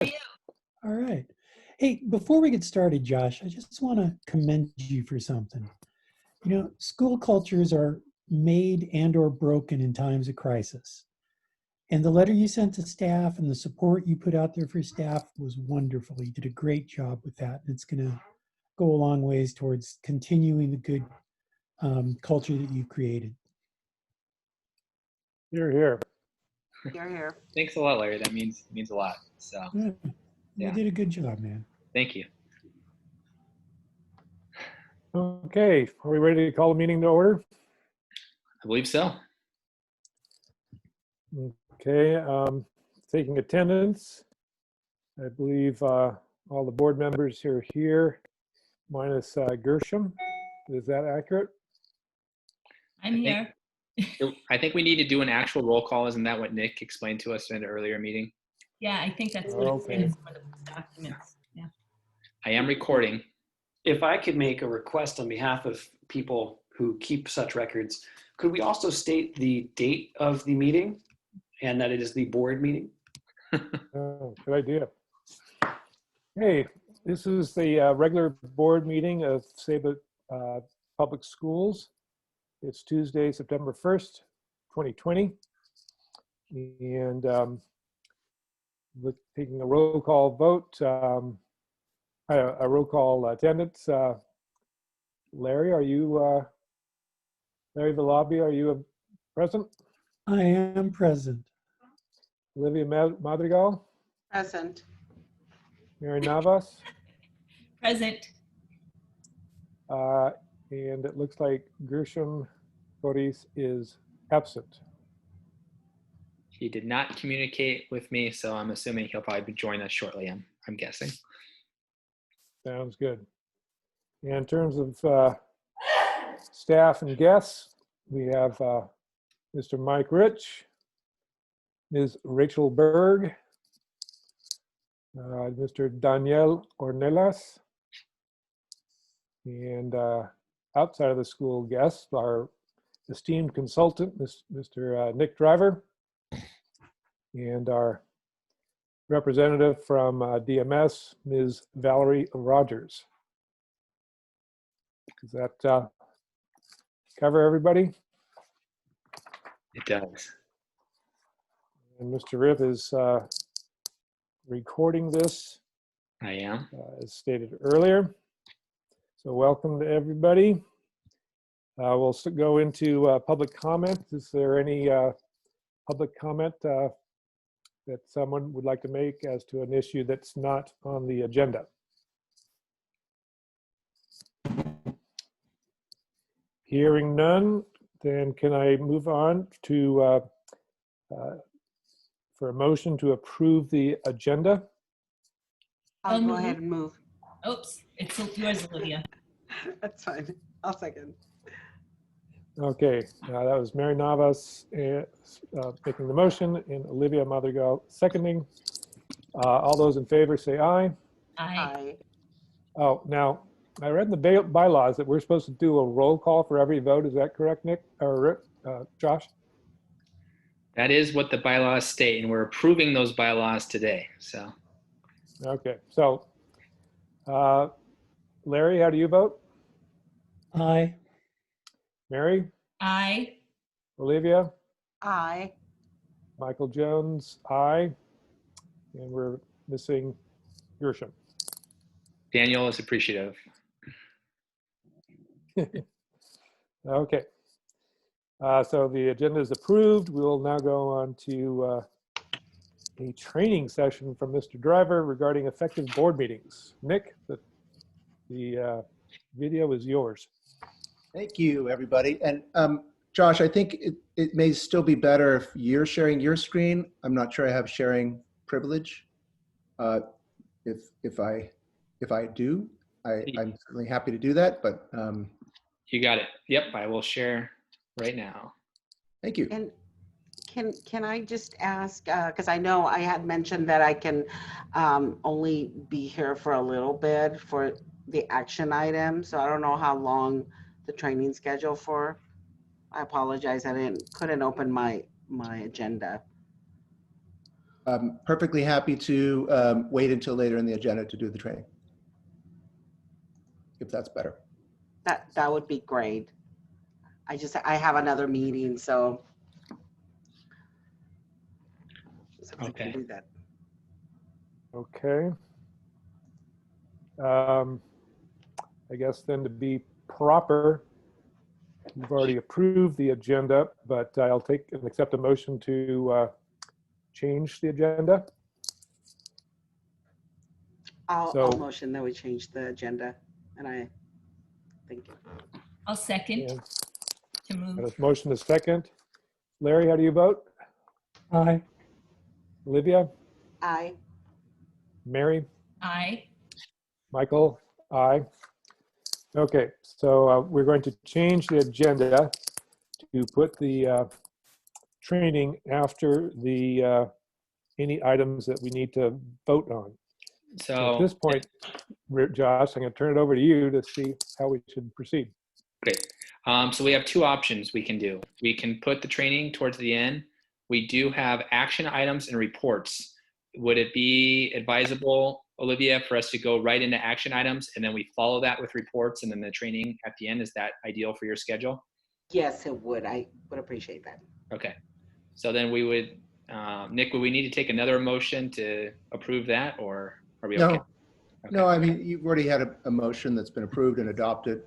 All right. Hey, before we get started, Josh, I just want to commend you for something. You know, school cultures are made and or broken in times of crisis. And the letter you sent to staff and the support you put out there for staff was wonderful. You did a great job with that. And it's going to go a long ways towards continuing the good culture that you created. You're here. You're here. Thanks a lot, Larry. That means a lot. So Yeah, you yeah. did a good job, man. Thank you. Okay, are we ready to call the meeting to order? I believe so. Okay, taking attendance. I believe all the board members are here, minus Gershom. Is that accurate? I'm here. I think we need to do an actual roll call. Isn't that what Nick explained to us in the earlier meeting? Yeah, I think that's what it is for the documents. Yeah. I am recording. If I could make a request on behalf of people who keep such records, could we also state the date of the meeting and that it is the board meeting? Oh, good idea. Hey, this is the regular board meeting of Ceiba Public Schools. It's Tuesday, September 1st, 2020. And we're taking a roll call vote, a roll call attendance. Larry, are you, Larry Valabi, are you present? I am present. Olivia Madrigal? Present. Mary Navas? Present. And it looks like Gershom Boris is absent. He did not communicate with me, so I'm assuming he'll probably join us shortly. I'm guessing. Sounds good. And in terms of staff and guests, we have Mr. Mike Rich, Ms. Rachel Berg, Mr. Daniel Ornelas, and outside of the school guests, our esteemed consultant, Mr. Nick Driver, and our representative from DMS, Ms. Valerie Rogers. Does that cover everybody? It does. And Mr. Riff is recording this. I am. As stated earlier. So welcome to everybody. We'll go into public comment. Is there any public comment that someone would like to make as to an issue that's not on the agenda? Hearing none, then can I move on to for a motion to approve the agenda? I'll go ahead and move. Oops, it's yours, Olivia. That's fine. I'll second. Okay, that was Mary Navas making the motion and Olivia Madrigal seconding. All those in favor say aye. Aye. Oh, now I read in the bylaws that we're supposed to do a roll call for every vote. Is that correct, Nick or Josh? That is what the bylaws state, and we're approving those bylaws today. So. Okay, so Larry, how do you vote? Aye. Mary? Aye. Olivia? Aye. Michael Jones, aye. And we're missing Gershom. Daniel is appreciative. Okay. So the agenda is approved. We will now go on to a training session from Mr. Driver regarding effective board meetings. Nick, the video is yours. Thank you, everybody. And Josh, I think it may still be better if you're sharing your screen. I'm not sure I have sharing privilege. If I do, I'm certainly happy to do that. But you got it. Yep, I will share right now. Thank you. And can I just ask, because I know I had mentioned that I can only be here for a little bit for the action item. So I don't know how long the training schedule for. I apologize. I couldn't open my agenda. I'm perfectly happy to wait until later in the agenda to do the training, if that's better. That would be great. I have another meeting, so I can Okay. do that. Okay. I guess then to be proper, we've already approved the agenda, but I'll take and accept a motion to change the agenda. I'll So- motion that we change the agenda, and I thank you. I'll second And to move. got a motion is second. Larry, how do you vote? Aye. Olivia? Aye. Mary? Aye. Michael? Aye. Okay, so we're going to change the agenda to put the training after the any items that we need to vote on. So at So this point, Josh, I'm going to turn it over to you to see how we should proceed. great. So we have two options we can do. We can put the training towards the end. We do have action items and reports. Would it be advisable, Olivia, for us to go right into action items and then we follow that with reports and then the training at the end? Is that ideal for your schedule? Yes, it would. I would appreciate that. Okay. So then we would, Nick, would we need to take another motion to approve that, or are we okay? No, no, I mean, you've already had a motion that's been approved and adopted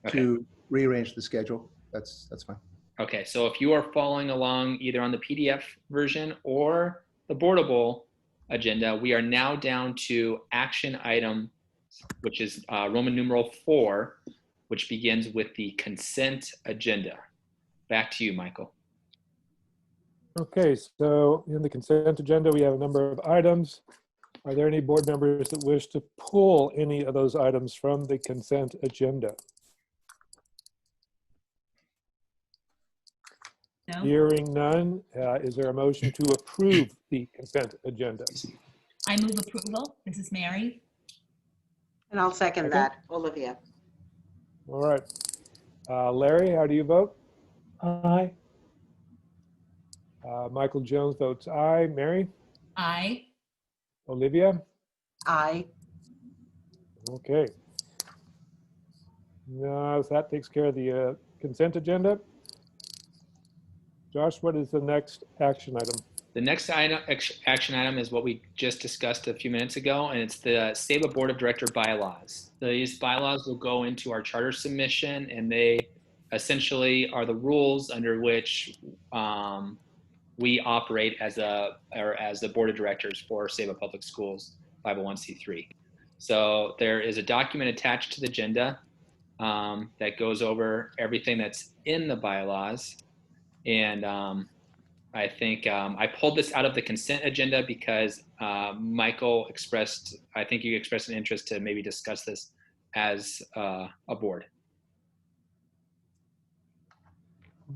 to rearrange the schedule. That's fine. Okay, so if you are following along either on the PDF version or the boardable agenda, we are now down to action item, which is Roman numeral 4, which begins with the consent agenda. Back to you, Michael. Okay, so in the consent agenda, we have a number of items. Are there any board members that wish to pull any of those items from the consent agenda? No. Hearing none, is there a motion to approve the consent agenda? I move approval. This is Mary. And I'll second Okay. that, Olivia. All right. Larry, how do you vote? Aye. Michael Jones votes aye. Mary? Aye. Olivia? Aye. Okay. Now, that takes care of the consent agenda. Josh, what is the next action item? The next item, action item is what we just discussed a few minutes ago, and it's the Ceiba Board of Director bylaws. These bylaws will go into our charter submission, and they essentially are the rules under which we operate as the Board of Directors for Ceiba Public Schools 501c3. So there is a document attached to the agenda that goes over everything that's in the bylaws. And I think I pulled this out of the consent agenda because Michael I think you expressed an interest to maybe discuss this as a board.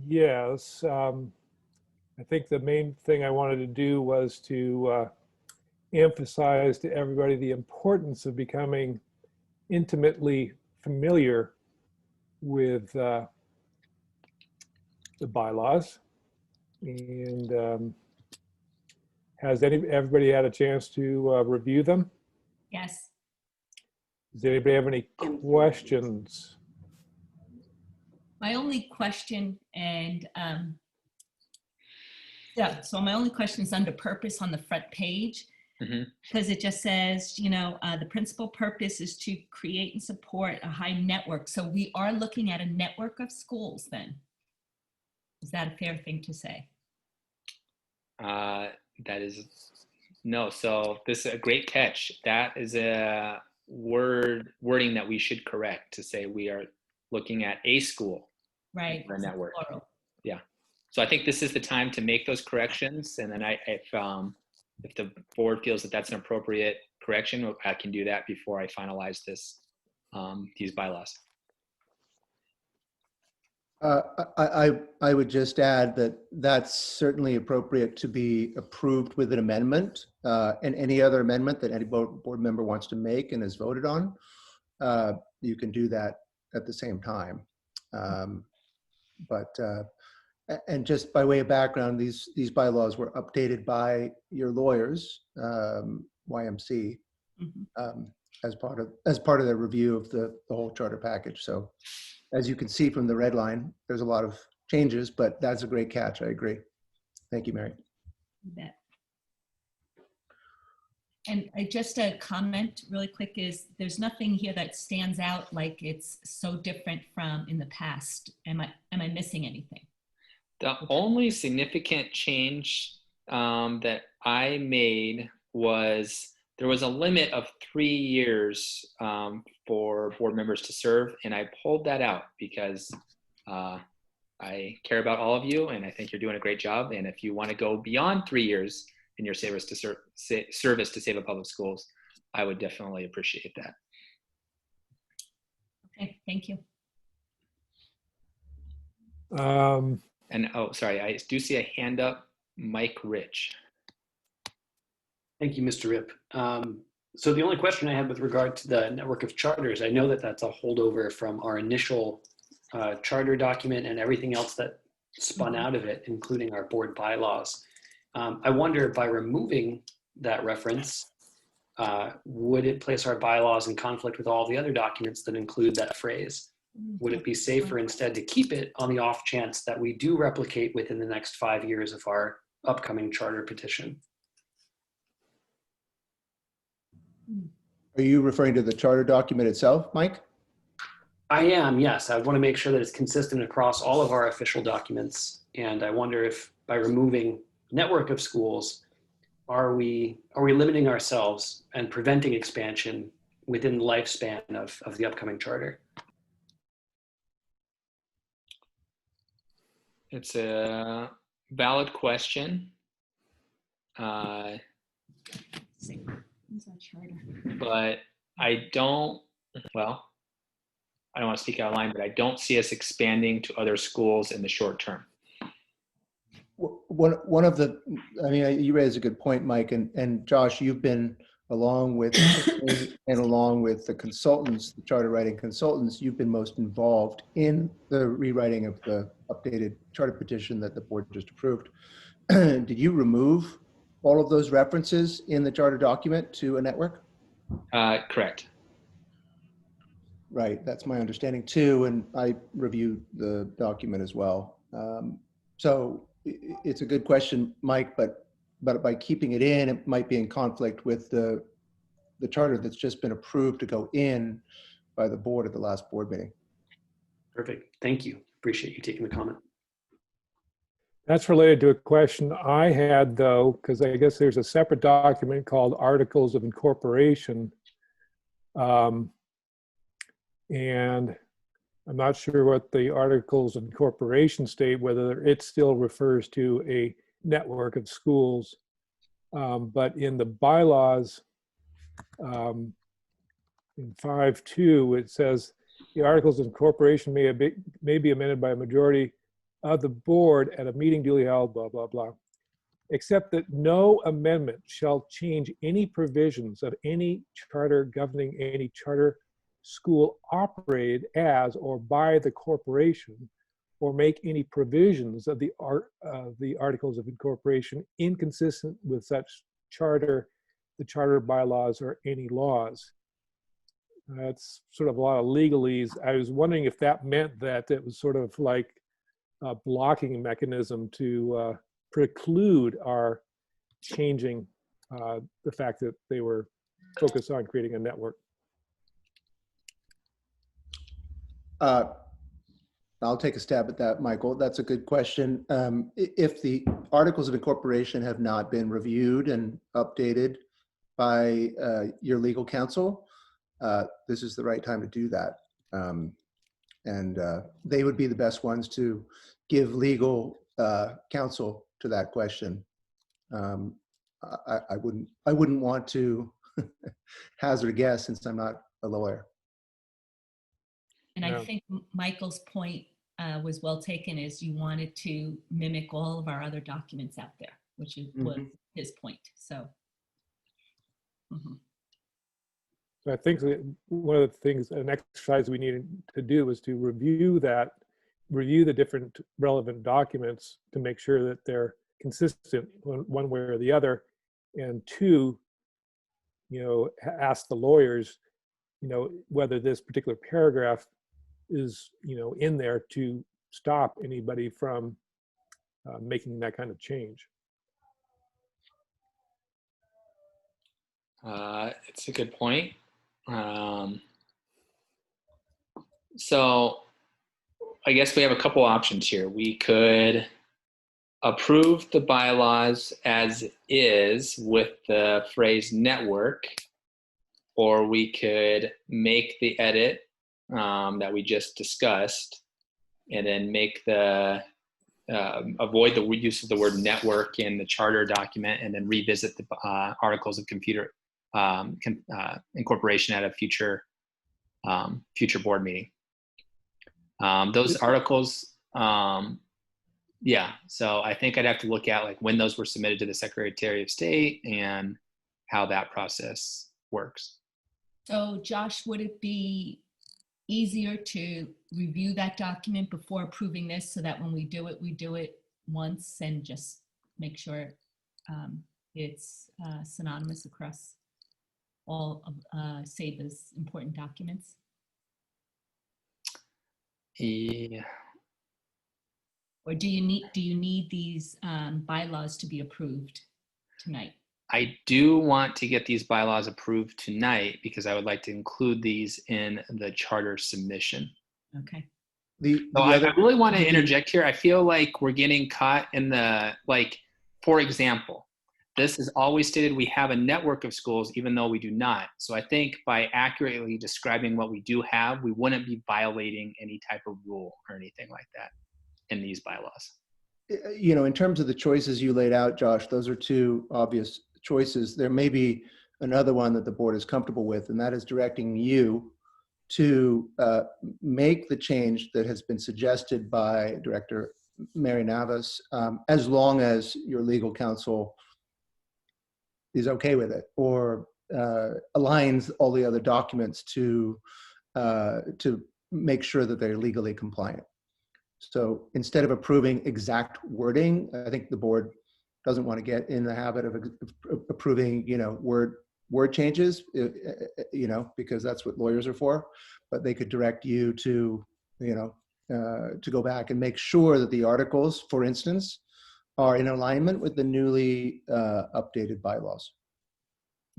Yes. I think the main thing I wanted to do was to emphasize to everybody the importance of becoming intimately familiar with the bylaws. And has everybody had a chance to review them? Yes. Does anybody have any questions? My only question, and yeah, so my only question is under purpose on the front page, because it just says, the principal purpose is to create and support a high network. So we are looking at a network of schools then. Is that a fair thing to say? That is, no, so this is a great catch. That is a wording that we should correct to say we are looking at a school. Right. For a network. Plural. Yeah. So I think this is the time to make those corrections. And then if the board feels that that's an appropriate correction, I can do that before I finalize these bylaws. I would just add that that's certainly appropriate to be approved with an amendment, and any other amendment that any board member wants to make and is voted on, you can do that at the same time. But And just by way of background, these bylaws were updated by your lawyers, YMC, Mhm. as part of the review of the whole charter package. So as you can see from the red line, there's a lot of changes, but that's a great catch. I agree. Thank you, Mary. You bet. And just a comment really quick is there's nothing here that stands out like it's so different from in the past. Am I missing anything? The only significant change that I made was there was a limit of 3 years for board members to serve, and I pulled that out because I care about all of you, and I think you're doing a great job. And if you want to go beyond 3 years in your service to Ceiba Public Schools, I would definitely appreciate that. Okay, thank you. And oh, sorry, I do see a hand up, Mike Rich. Thank you, Mr. Rip. So the only question I had with regard to the network of charters, I know that that's a holdover from our initial charter document and everything else that spun out of it, including our board bylaws. I wonder by removing that reference, would it place our bylaws in conflict with all the other documents that include that phrase? Would it be safer instead to keep it on the off chance that we do replicate within the next 5 years of our upcoming charter petition? Are you referring to the charter document itself, Mike? I am, yes. I want to make sure that it's consistent across all of our official documents. And I wonder if by removing network of schools, are we limiting ourselves and preventing expansion within the lifespan of the upcoming charter? It's a valid question. But I don't want to speak out of line, but I don't see us expanding to other schools in the short term. One of the, I mean, you raise a good point, Mike, and Josh, you've been along with and along with the consultants, the charter writing consultants, you've been most involved in the rewriting of the updated charter petition that the board just approved. Did you remove all of those references in the charter document to a network? Correct. Right, that's my understanding too, and I reviewed the document as well. So it's a good question, Mike, but by keeping it in, it might be in conflict with the charter that's just been approved to go in by the board at the last board meeting. Perfect. Thank you. Appreciate you taking the comment. That's related to a question I had, though, because I guess there's a separate document called Articles of Incorporation. And I'm not sure what the Articles of Incorporation state, whether it still refers to a network of schools. But in the bylaws, in 5.2, it says the Articles of Incorporation may be amended by a majority of the board at a meeting duly held, blah, blah, blah, except that no amendment shall change any provisions of any charter governing any charter school operated as or by the corporation, or make any provisions of the Articles of Incorporation inconsistent with such charter, the charter bylaws, or any laws. That's sort of a lot of legalese. I was wondering if that meant that it was sort of like a blocking mechanism to preclude our changing the fact that they were focused on creating a network. I'll take a stab at that, Michael. That's a good question. If the Articles of Incorporation have not been reviewed and updated by your legal counsel, this is the right time to do that. And they would be the best ones to give legal counsel to that question. I wouldn't want to hazard a guess since I'm not a lawyer. And I think Michael's point was well taken, is you wanted to mimic all of our other documents out there, which was his point. So. So I think that one of the things, an exercise we needed to do was to review that review the different relevant documents to make sure that they're consistent one way or the other. And two, ask the lawyers, whether this particular paragraph is, in there to stop anybody from making that kind of change. It's a good point. So I guess we have a couple options here. We could approve the bylaws as is with the phrase network, or we could make the edit that we just discussed and then make the avoid the use of the word network in the charter document and then revisit the articles of incorporation at a future board meeting. Those articles, yeah, so I think I'd have to look at like when those were submitted to the Secretary of State and how that process works. So Josh, would it be easier to review that document before approving this so that when we do it once and just make sure it's synonymous across all of Ceiba's important documents? Yeah. Or do you need these bylaws to be approved tonight? I do want to get these bylaws approved tonight because I would like to include these in the charter submission. Okay. I really want to interject here. I feel like we're getting caught in the, for example, this is always stated we have a network of schools, even though we do not. So I think by accurately describing what we do have, we wouldn't be violating any type of rule or anything like that in these bylaws. In terms of the choices you laid out, Josh, those are two obvious choices. There may be another one that the board is comfortable with, and that is directing you to make the change that has been suggested by Director Mary Navas, as long as your legal counsel is okay with it or aligns all the other documents to make sure that they're legally compliant. So instead of approving exact wording, I think the board doesn't want to get in the habit of approving, word changes, because that's what lawyers are for. But they could direct you to, to go back and make sure that the articles, for instance, are in alignment with the newly updated bylaws.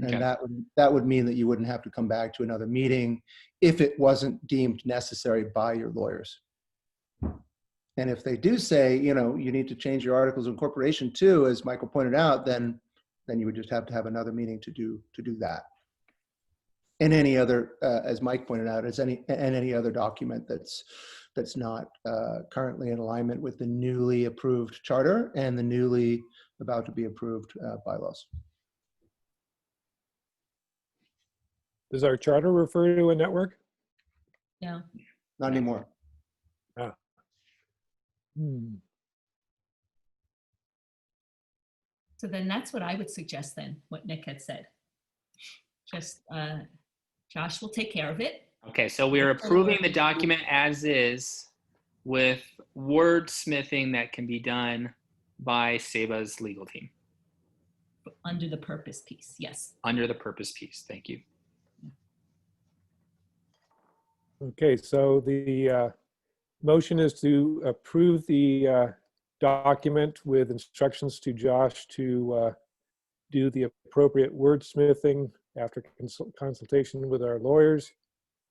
Okay. And that would mean that you wouldn't have to come back to another meeting if it wasn't deemed necessary by your lawyers. And if they do say, you need to change your articles of incorporation too, as Michael pointed out, then you would just have to have another meeting to do that. And any other, as Mike pointed out, any other document that's not currently in alignment with the newly approved charter and the newly about to be approved bylaws. Does our charter refer to a network? No. Not anymore. So then that's what I would suggest then, what Nick had said. Just Josh will take care of it. Okay, so we're approving the document as is with wordsmithing that can be done by Ceiba's legal team. Under the purpose piece, yes. Under the purpose piece, thank you. Okay, so the motion is to approve the document with instructions to Josh to do the appropriate wordsmithing after consultation with our lawyers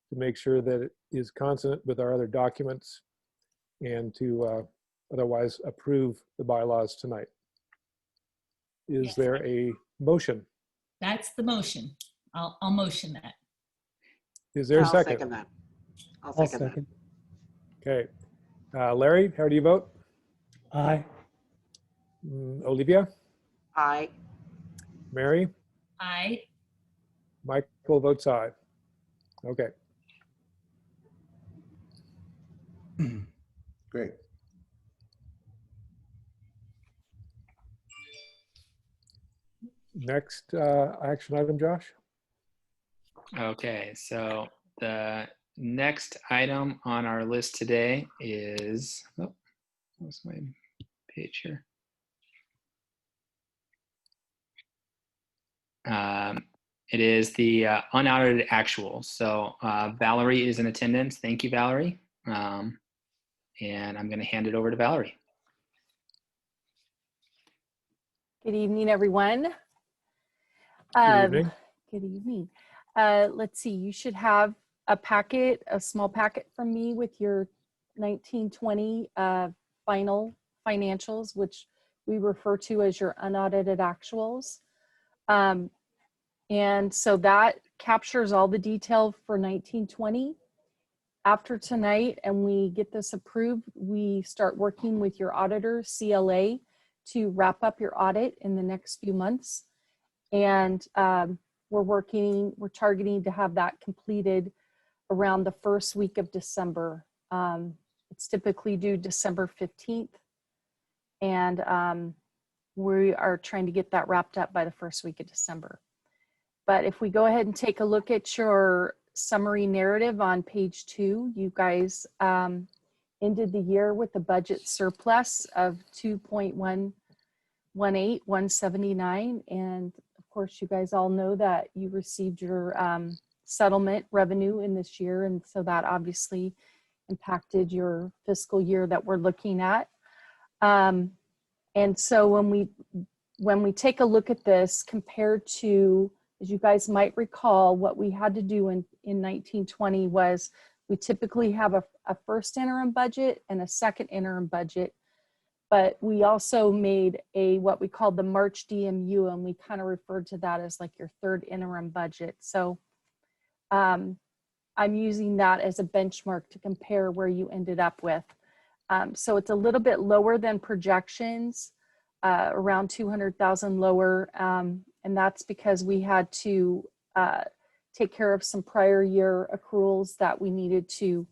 to make sure that it is consonant with our other documents and to otherwise approve the bylaws tonight. Is Yes. there a motion? That's the motion. I'll motion that. Is there a I'll second? second that. I'll I'll second that. second. Okay. Larry, how do you vote? Aye. Olivia? Aye. Mary? Aye. Michael votes aye. Okay. Great. Next action item, Josh? Okay, so the next item on our list today is, oh, what's my page here? It is the unaudited actuals. So Valerie is in attendance. Thank you, Valerie. And I'm going to hand it over to Valerie. Good evening, everyone. Good evening. Good evening. Let's see, you should have a packet, a small packet from me with your 1920 final financials, which we refer to as your unaudited actuals. And so that captures all the detail for 1920. After tonight, and we get this approved, we start working with your auditor, CLA, to wrap up your audit in the next few months. And we're targeting to have that completed around the first week of December. It's typically due December 15th. And we are trying to get that wrapped up by the first week of December. But if we go ahead and take a look at your summary narrative on page 2, you guys ended the year with a budget surplus of 2.179, and of course you guys all know that you received your settlement revenue in this year, and so that obviously impacted your fiscal year that we're looking at. And so when we take a look at this compared to, as you guys might recall, what we had to do in 1920 was we typically have a first interim budget and a second interim budget, but we also made what we called the March DMU, and we kind of referred to that as like your third interim budget. So I'm using that as a benchmark to compare where you ended up with. So it's a little bit lower than projections, around 200,000 lower. And that's because we had to take care of some prior year accruals that we needed to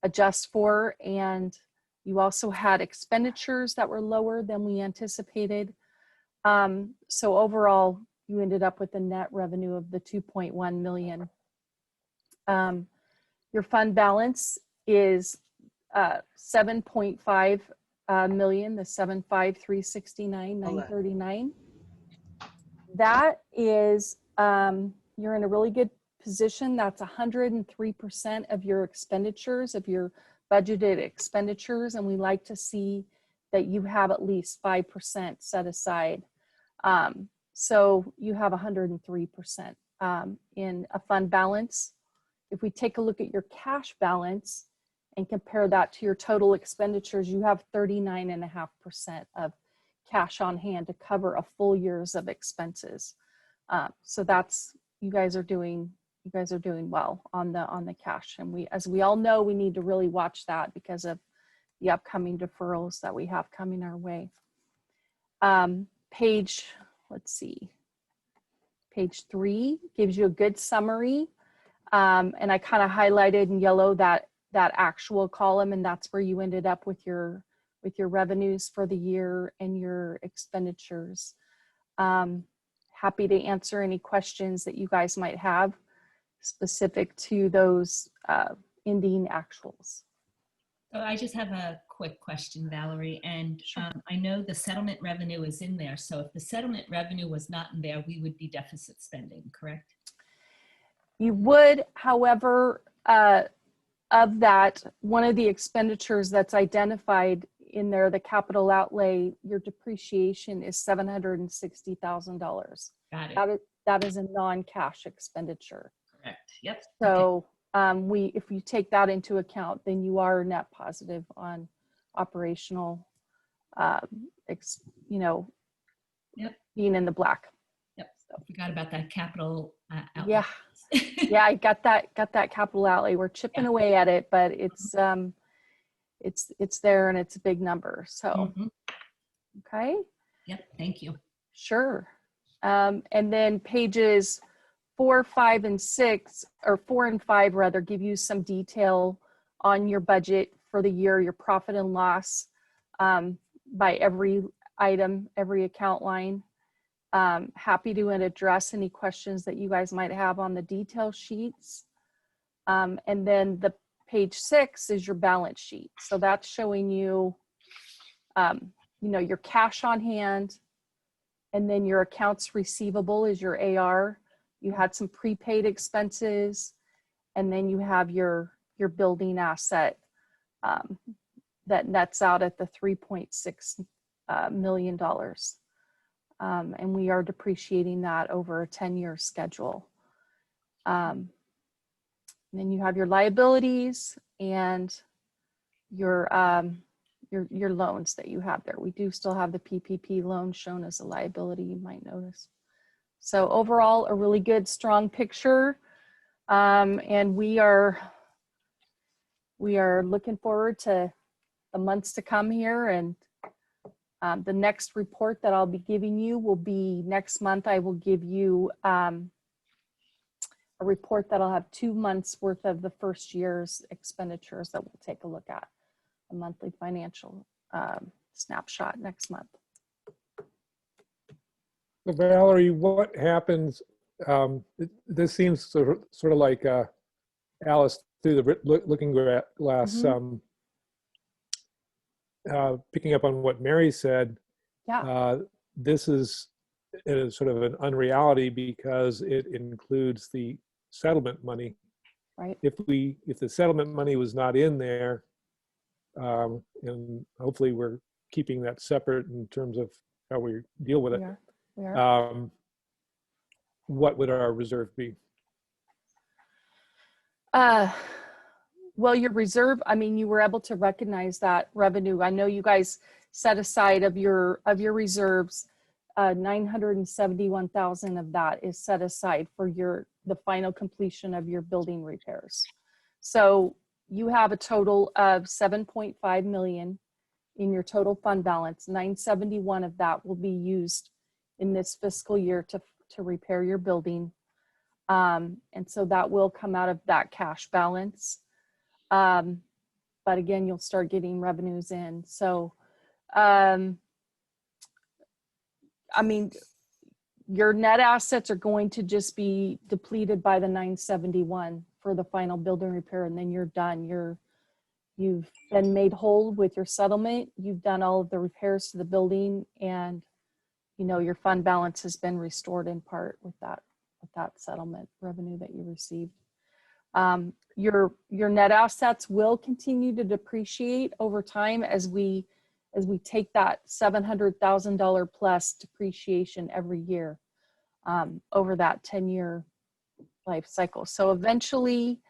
adjust for. And you also had expenditures that were lower than we anticipated. So overall, you ended up with a net revenue of the 2.1 million. Your fund balance is 7.5 million, the 75369,939. That is, you're in a really good position. That's 103% of your expenditures, of your budgeted expenditures, and we like to see that you have at least 5% set aside. So you have 103% in a fund balance. If we take a look at your cash balance and compare that to your total expenditures, you have 39.5% of cash on hand to cover a full year's of expenses. So that's, you guys are doing well on the cash. And as we all know, we need to really watch that because of the upcoming deferrals that we have coming our way. Page 3 gives you a good summary. And I kind of highlighted in yellow that actual column, and that's where you ended up with your revenues for the year and your expenditures. Happy to answer any questions that you guys might have specific to those ending actuals. So I just have a quick question, Valerie, and I know the settlement revenue is in there. So if the settlement revenue was not in there, we would be deficit spending, correct? You would, however, of that, one of the expenditures that's identified in there, the capital outlay, your depreciation is $760,000. Got it. That is a non-cash expenditure. Correct. Yep. So if you take that into account, then you are net positive on operational, Yep. being in the black. Yep. So forgot about that capital outlay. Yeah. Yeah, I got that capital outlay. We're chipping away at it, but it's there and it's a big number. So, okay. Yep. Thank you. Sure. And then pages 4, 5, and 6, or 4 and 5 rather, give you some detail on your budget for the year, your profit and loss by every item, every account line. Happy to address any questions that you guys might have on the detail sheets. And then the page 6 is your balance sheet. So that's showing you, your cash on hand, and then your accounts receivable is your AR. You had some prepaid expenses, and then you have your building asset that nets out at the $3.6 million. And we are depreciating that over a 10-year schedule. Then you have your liabilities and your loans that you have there. We do still have the PPP loan shown as a liability, you might notice. So overall, a really good, strong picture. And we are looking forward to the months to come here. And the next report that I'll be giving you will be next month. I will give you a report that'll have 2 months worth of the first year's expenditures that we'll take a look at. A monthly financial snapshot next month. So Valerie, what happens? This seems sort of like Alice through the looking glass. Picking up on what Mary said, this is sort of an unreality because it includes the settlement money. Right. If the settlement money was not in there, and hopefully we're keeping that separate in terms of how we deal with it. We are. What would our reserve be? Well, your reserve, I mean, you were able to recognize that revenue. I know you guys set aside of your reserves, 971,000 of that is set aside for the final completion of your building repairs. So you have a total of 7.5 million in your total fund balance. 971 of that will be used in this fiscal year to repair your building. And so that will come out of that cash balance. But again, you'll start getting revenues in. So, I mean, your net assets are going to just be depleted by the 971 for the final building repair, and then you're done. You've been made whole with your settlement. You've done all of the repairs to the building, and your fund balance has been restored in part with that settlement revenue that you received. Your net assets will continue to depreciate over time as we take that $700,000 plus depreciation every year over that 10-year life cycle. So eventually,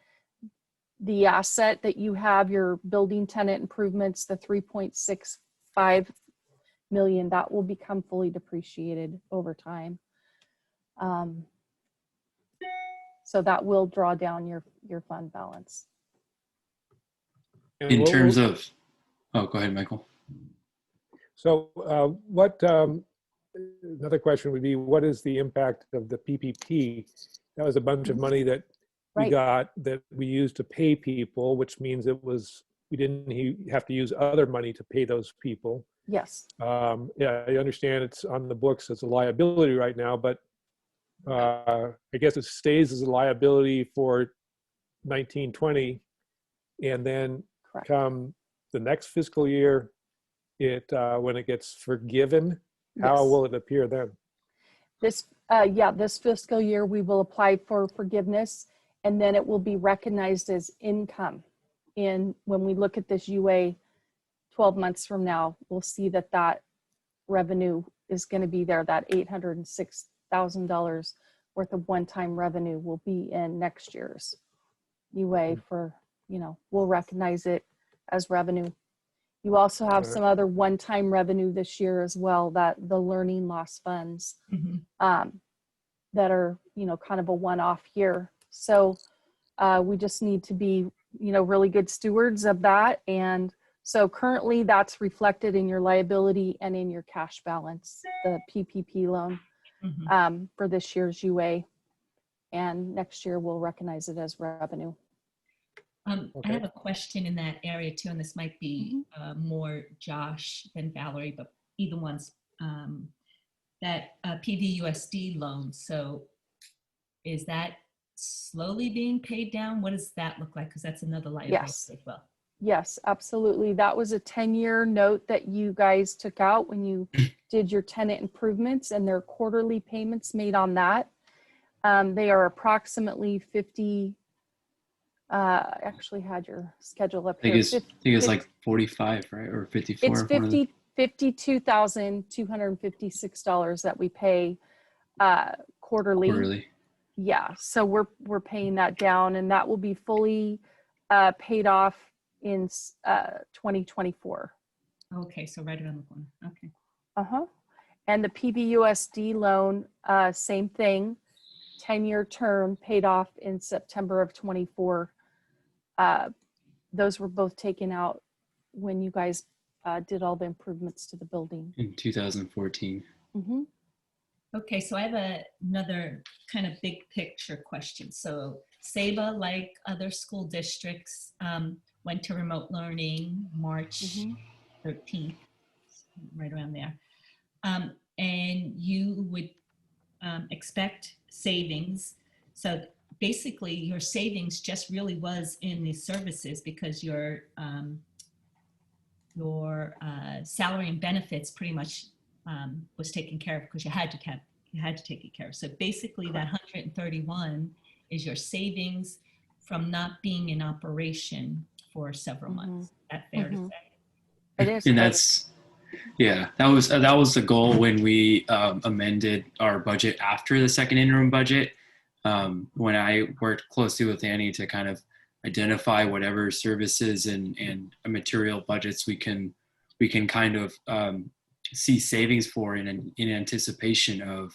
the asset that you have, your building tenant improvements, the 3.65 million, that will become fully depreciated over time. So that will draw down your fund balance. And In terms of, oh, go ahead, Michael. So another question would be, what is the impact of the PPP? That was a bunch of money that we got that we used to pay people, which means we didn't have to use other money to pay those people. Yes. Yeah, I understand it's on the books as a liability right now, but I guess it stays as a liability for 1920, and then come the next fiscal year, when it gets forgiven, how will it appear then? This fiscal year we will apply for forgiveness, and then it will be recognized as income. And when we look at this UA 12 months from now, we'll see that revenue is going to be there. That $806,000 worth of one-time revenue will be in next year's UA for, we'll recognize it as revenue. You also have some other one-time revenue this year as well, that the learning loss funds that are, kind of a one-off year. So we just need to be, really good stewards of that. And so currently that's reflected in your liability and in your cash balance, the PPP loan for this year's UA. And next year we'll recognize it as revenue. I have a question in that area too, and this might be more Josh than Valerie, but either one's that PVUSD loan. So is that slowly being paid down? What does that look like? Because that's another liability Yes. as well. Yes, absolutely. That was a 10-year note that you guys took out when you did your tenant improvements, and there are quarterly payments made on that. They are approximately 50. I actually had your schedule up here. I think it's like 45, right? Or 54. It's $52,256 that we pay quarterly. Quarterly. Yeah, so we're paying that down, and that will be fully paid off in 2024. Okay, so right around the corner. Okay. Uh-huh. And the PBUSD loan, same thing, 10-year term, paid off in September of 24. Those were both taken out when you guys did all the improvements to the building. In 2014. Mm-hmm. Okay, so I have another kind of big picture question. So Ceiba, like other school districts, went to remote learning March 13th, right around there. And you would expect savings. So basically your savings just really was in the services, because your salary and benefits pretty much was taken care of, because you had to take it care of. So basically that 131 is your savings from not being in operation for several months. Is that fair to say? It is. And that's, yeah, that was the goal when we amended our budget after the second interim budget. When I worked closely with Annie to kind of identify whatever services and material budgets we can kind of see savings for in anticipation of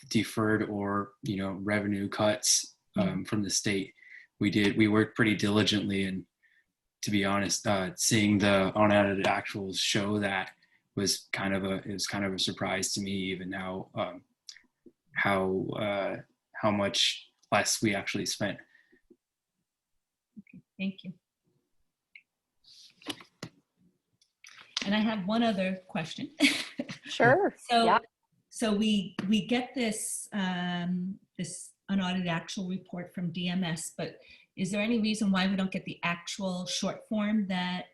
deferred or revenue cuts from the state. We worked pretty diligently, and to be honest, seeing the unaudited actuals show that was kind of a surprise to me, even how much less we actually spent. Okay, thank you. And I have one other question. Sure. So we get this this unaudited actual report from DMS, but is there any reason why we don't get the actual short form that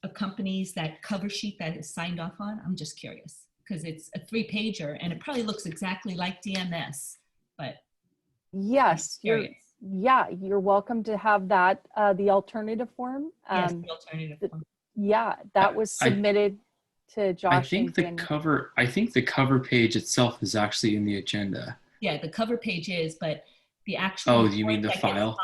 accompanies that cover sheet that is signed off on? I'm just curious, because it's a 3-pager and it probably looks exactly like DMS, but yes, you're welcome to have that, the alternative form. Yes, the alternative form. Yeah, that was submitted to Josh. I think the cover page itself is actually in the agenda. Yeah, the cover page is, but the actual oh, you mean the file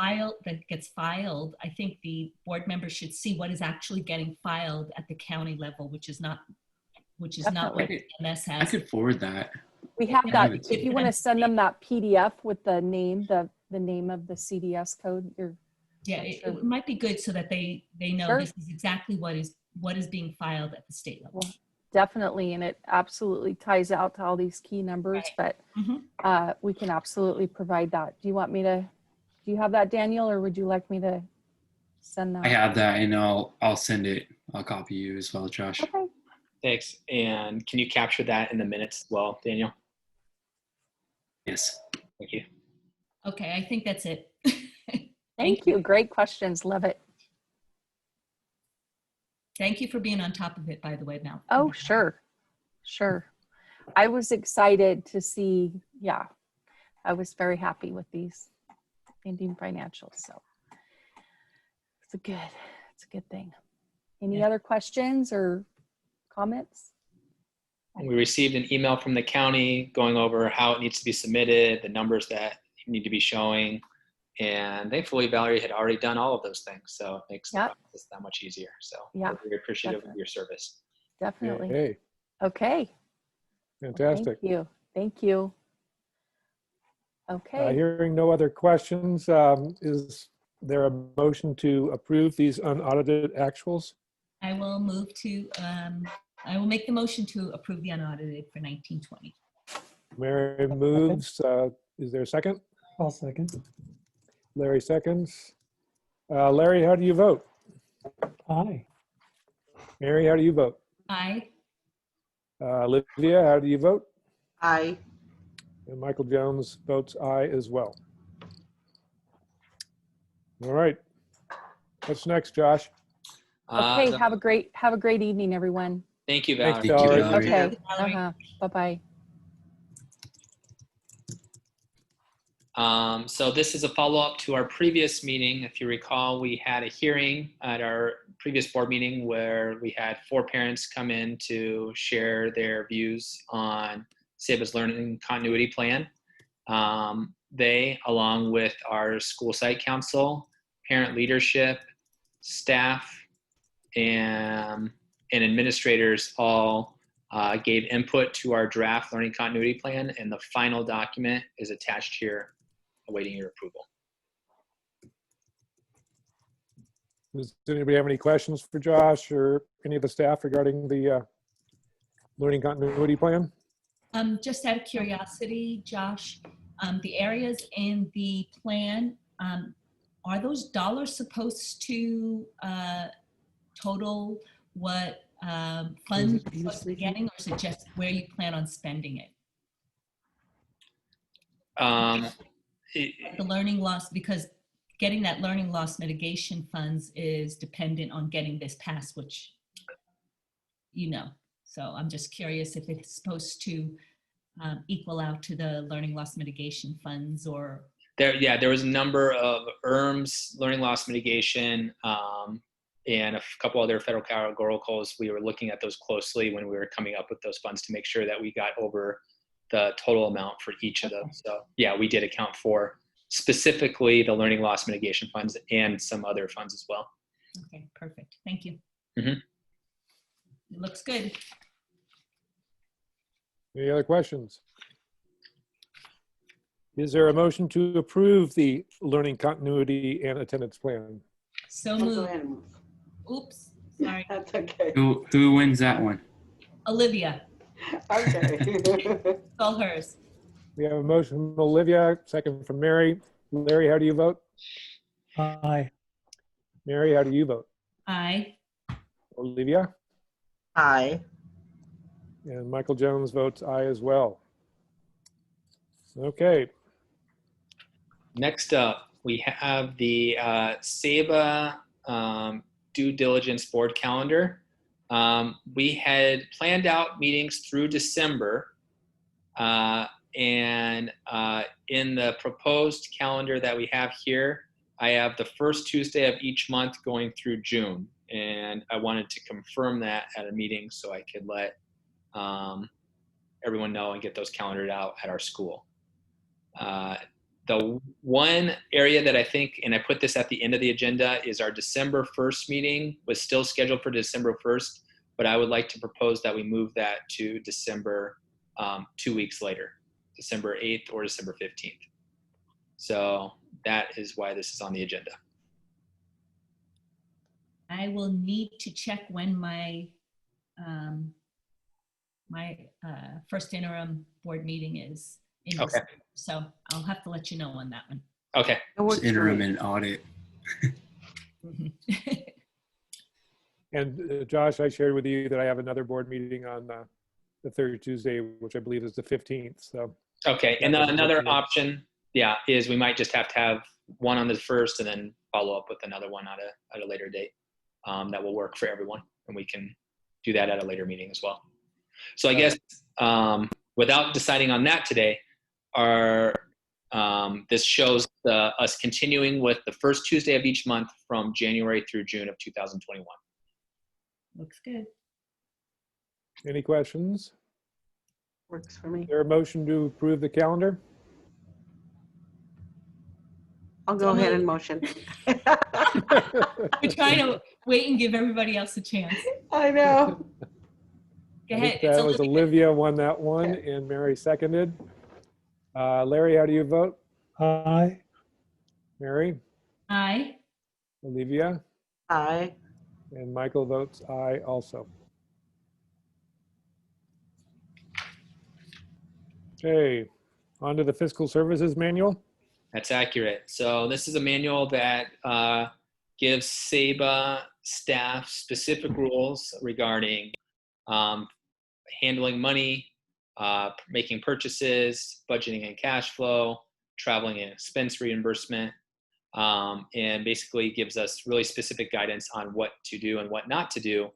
that gets filed, I think the board members should see what is actually getting filed at the county level, which is not what DMS has. I could forward that. We have that. If you want to send them that PDF with the name, the name of the CDS code, it might be good so that they know this is exactly what is being filed at the state level. Well, definitely, and it absolutely ties out to all these key numbers, but we can absolutely provide that. Do you have that, Daniel, or would you like me to send that? I have that, and I'll send it. I'll copy you as well, Josh. Okay. Thanks. And can you capture that in the minutes as well, Daniel? Yes. Thank you. Okay, I think that's it. Thank you. Great questions. Love it. Thank you for being on top of it, by the way, Mel. Oh, sure. I was excited to see, I was very happy with these ending financials. So it's a good thing. Any other questions or comments? We received an email from the county going over how it needs to be submitted, the numbers that need to be showing. And thankfully, Valerie had already done all of those things. So it makes the process that much easier. So we're very appreciative of your service. Definitely. Hey. Okay. Fantastic. Thank you. Okay. Hearing no other questions, is there a motion to approve these unaudited actuals? I will I will make the motion to approve the unaudited for 1920. Mary moves. Is there a second? I'll second. Larry seconds. Larry, how do you vote? Aye. Mary, how do you vote? Aye. Olivia, how do you vote? Aye. And Michael Jones votes aye as well. All right. What's next, Josh? Okay, the- have a great evening, everyone. Thank you, Thanks, Valerie. Valerie. Okay, Valerie. bye-bye. So this is a follow-up to our previous meeting. If you recall, we had a hearing at our previous board meeting where we had 4 parents come in to share their views on Ceiba's learning continuity plan. They, along with our school site council, parent leadership, staff, and administrators all gave input to our draft learning continuity plan, and the final document is attached here awaiting your approval. Does anybody have any questions for Josh or any of the staff regarding the learning continuity plan? Just out of curiosity, Josh, the areas in the plan, are those dollars supposed to total what funds you're supposed to be getting, or is it just where you plan on spending it? The learning loss, because getting that learning loss mitigation funds is dependent on getting this passed, which you know. So I'm just curious if it's supposed to equal out to the learning loss mitigation funds, or there was a number of ERMs, learning loss mitigation, and a couple other federal categoricals. We were looking at those closely when we were coming up with those funds to make sure that we got over the total amount for each of them. So yeah, we did account for specifically the learning loss mitigation funds and some other funds as well. okay, perfect. Thank you. Mhm. It looks good. Any other questions? Is there a motion to approve the learning continuity and attendance plan? So I'll go moved. ahead and move. Oops, sorry. That's okay. Who wins that one? Olivia, Okay. it's all hers. We have a motion from Olivia, second from Mary. Larry, how do you vote? Aye. Mary, how do you vote? Aye. Olivia? Aye. And Michael Jones votes aye as well. Okay. Next up, we have the Ceiba due diligence board calendar. We had planned out meetings through December, and in the proposed calendar that we have here, I have the first Tuesday of each month going through June, and I wanted to confirm that at a meeting so I could let everyone know and get those calendared out at our school. The one area that I think, and I put this at the end of the agenda, is our December 1st meeting was still scheduled for December 1st, but I would like to propose that we move that to December 2 weeks later, December 8th or December 15th. So that is why this is on the agenda. I will need to check when my first interim board meeting is. Okay. December. So I'll have to let you know on that one. Okay. It works for Interim me. and audit. Mhm. And Josh, I shared with you that I have another board meeting on the third Tuesday, which I believe is the 15th. So Okay. That And doesn't work another for me. option, yeah, is we might just have to have one on the first and then follow up with another one at a later date. That will work for everyone, and we can do that at a later meeting as well. So I guess without deciding on that today, this shows us continuing with the first Tuesday of each month from January through June of 2021. Looks good. any questions? Works for me. Is there a motion to approve the calendar? I'll go ahead and motion. We're trying to wait and give everybody else a chance. I know. Go I ahead. think that was Olivia. Olivia won that one, and Mary seconded. Larry, how do you vote? Aye. Mary, Aye. Olivia, Aye. and Michael votes aye also. Okay, on to the fiscal services manual. That's accurate. So this is a manual that gives Ceiba staff specific rules regarding handling money, making purchases, budgeting and cash flow, traveling and expense reimbursement, and basically gives us really specific guidance on what to do and what not to do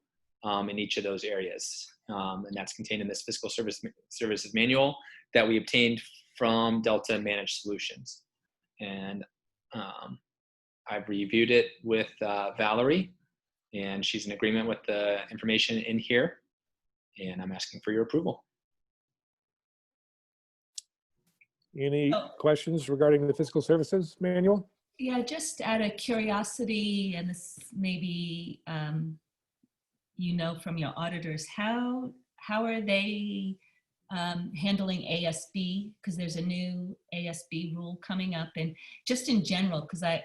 in each of those areas. And that's contained in this fiscal services manual that we obtained from Delta Managed Solutions. And I've reviewed it with Valerie, and she's in agreement with the information in here, and I'm asking for your approval. Any questions regarding the fiscal services manual? Yeah, just out of curiosity, and this maybe from your auditors, how are they handling ASB? Because there's a new ASB rule coming up, and just in general, because the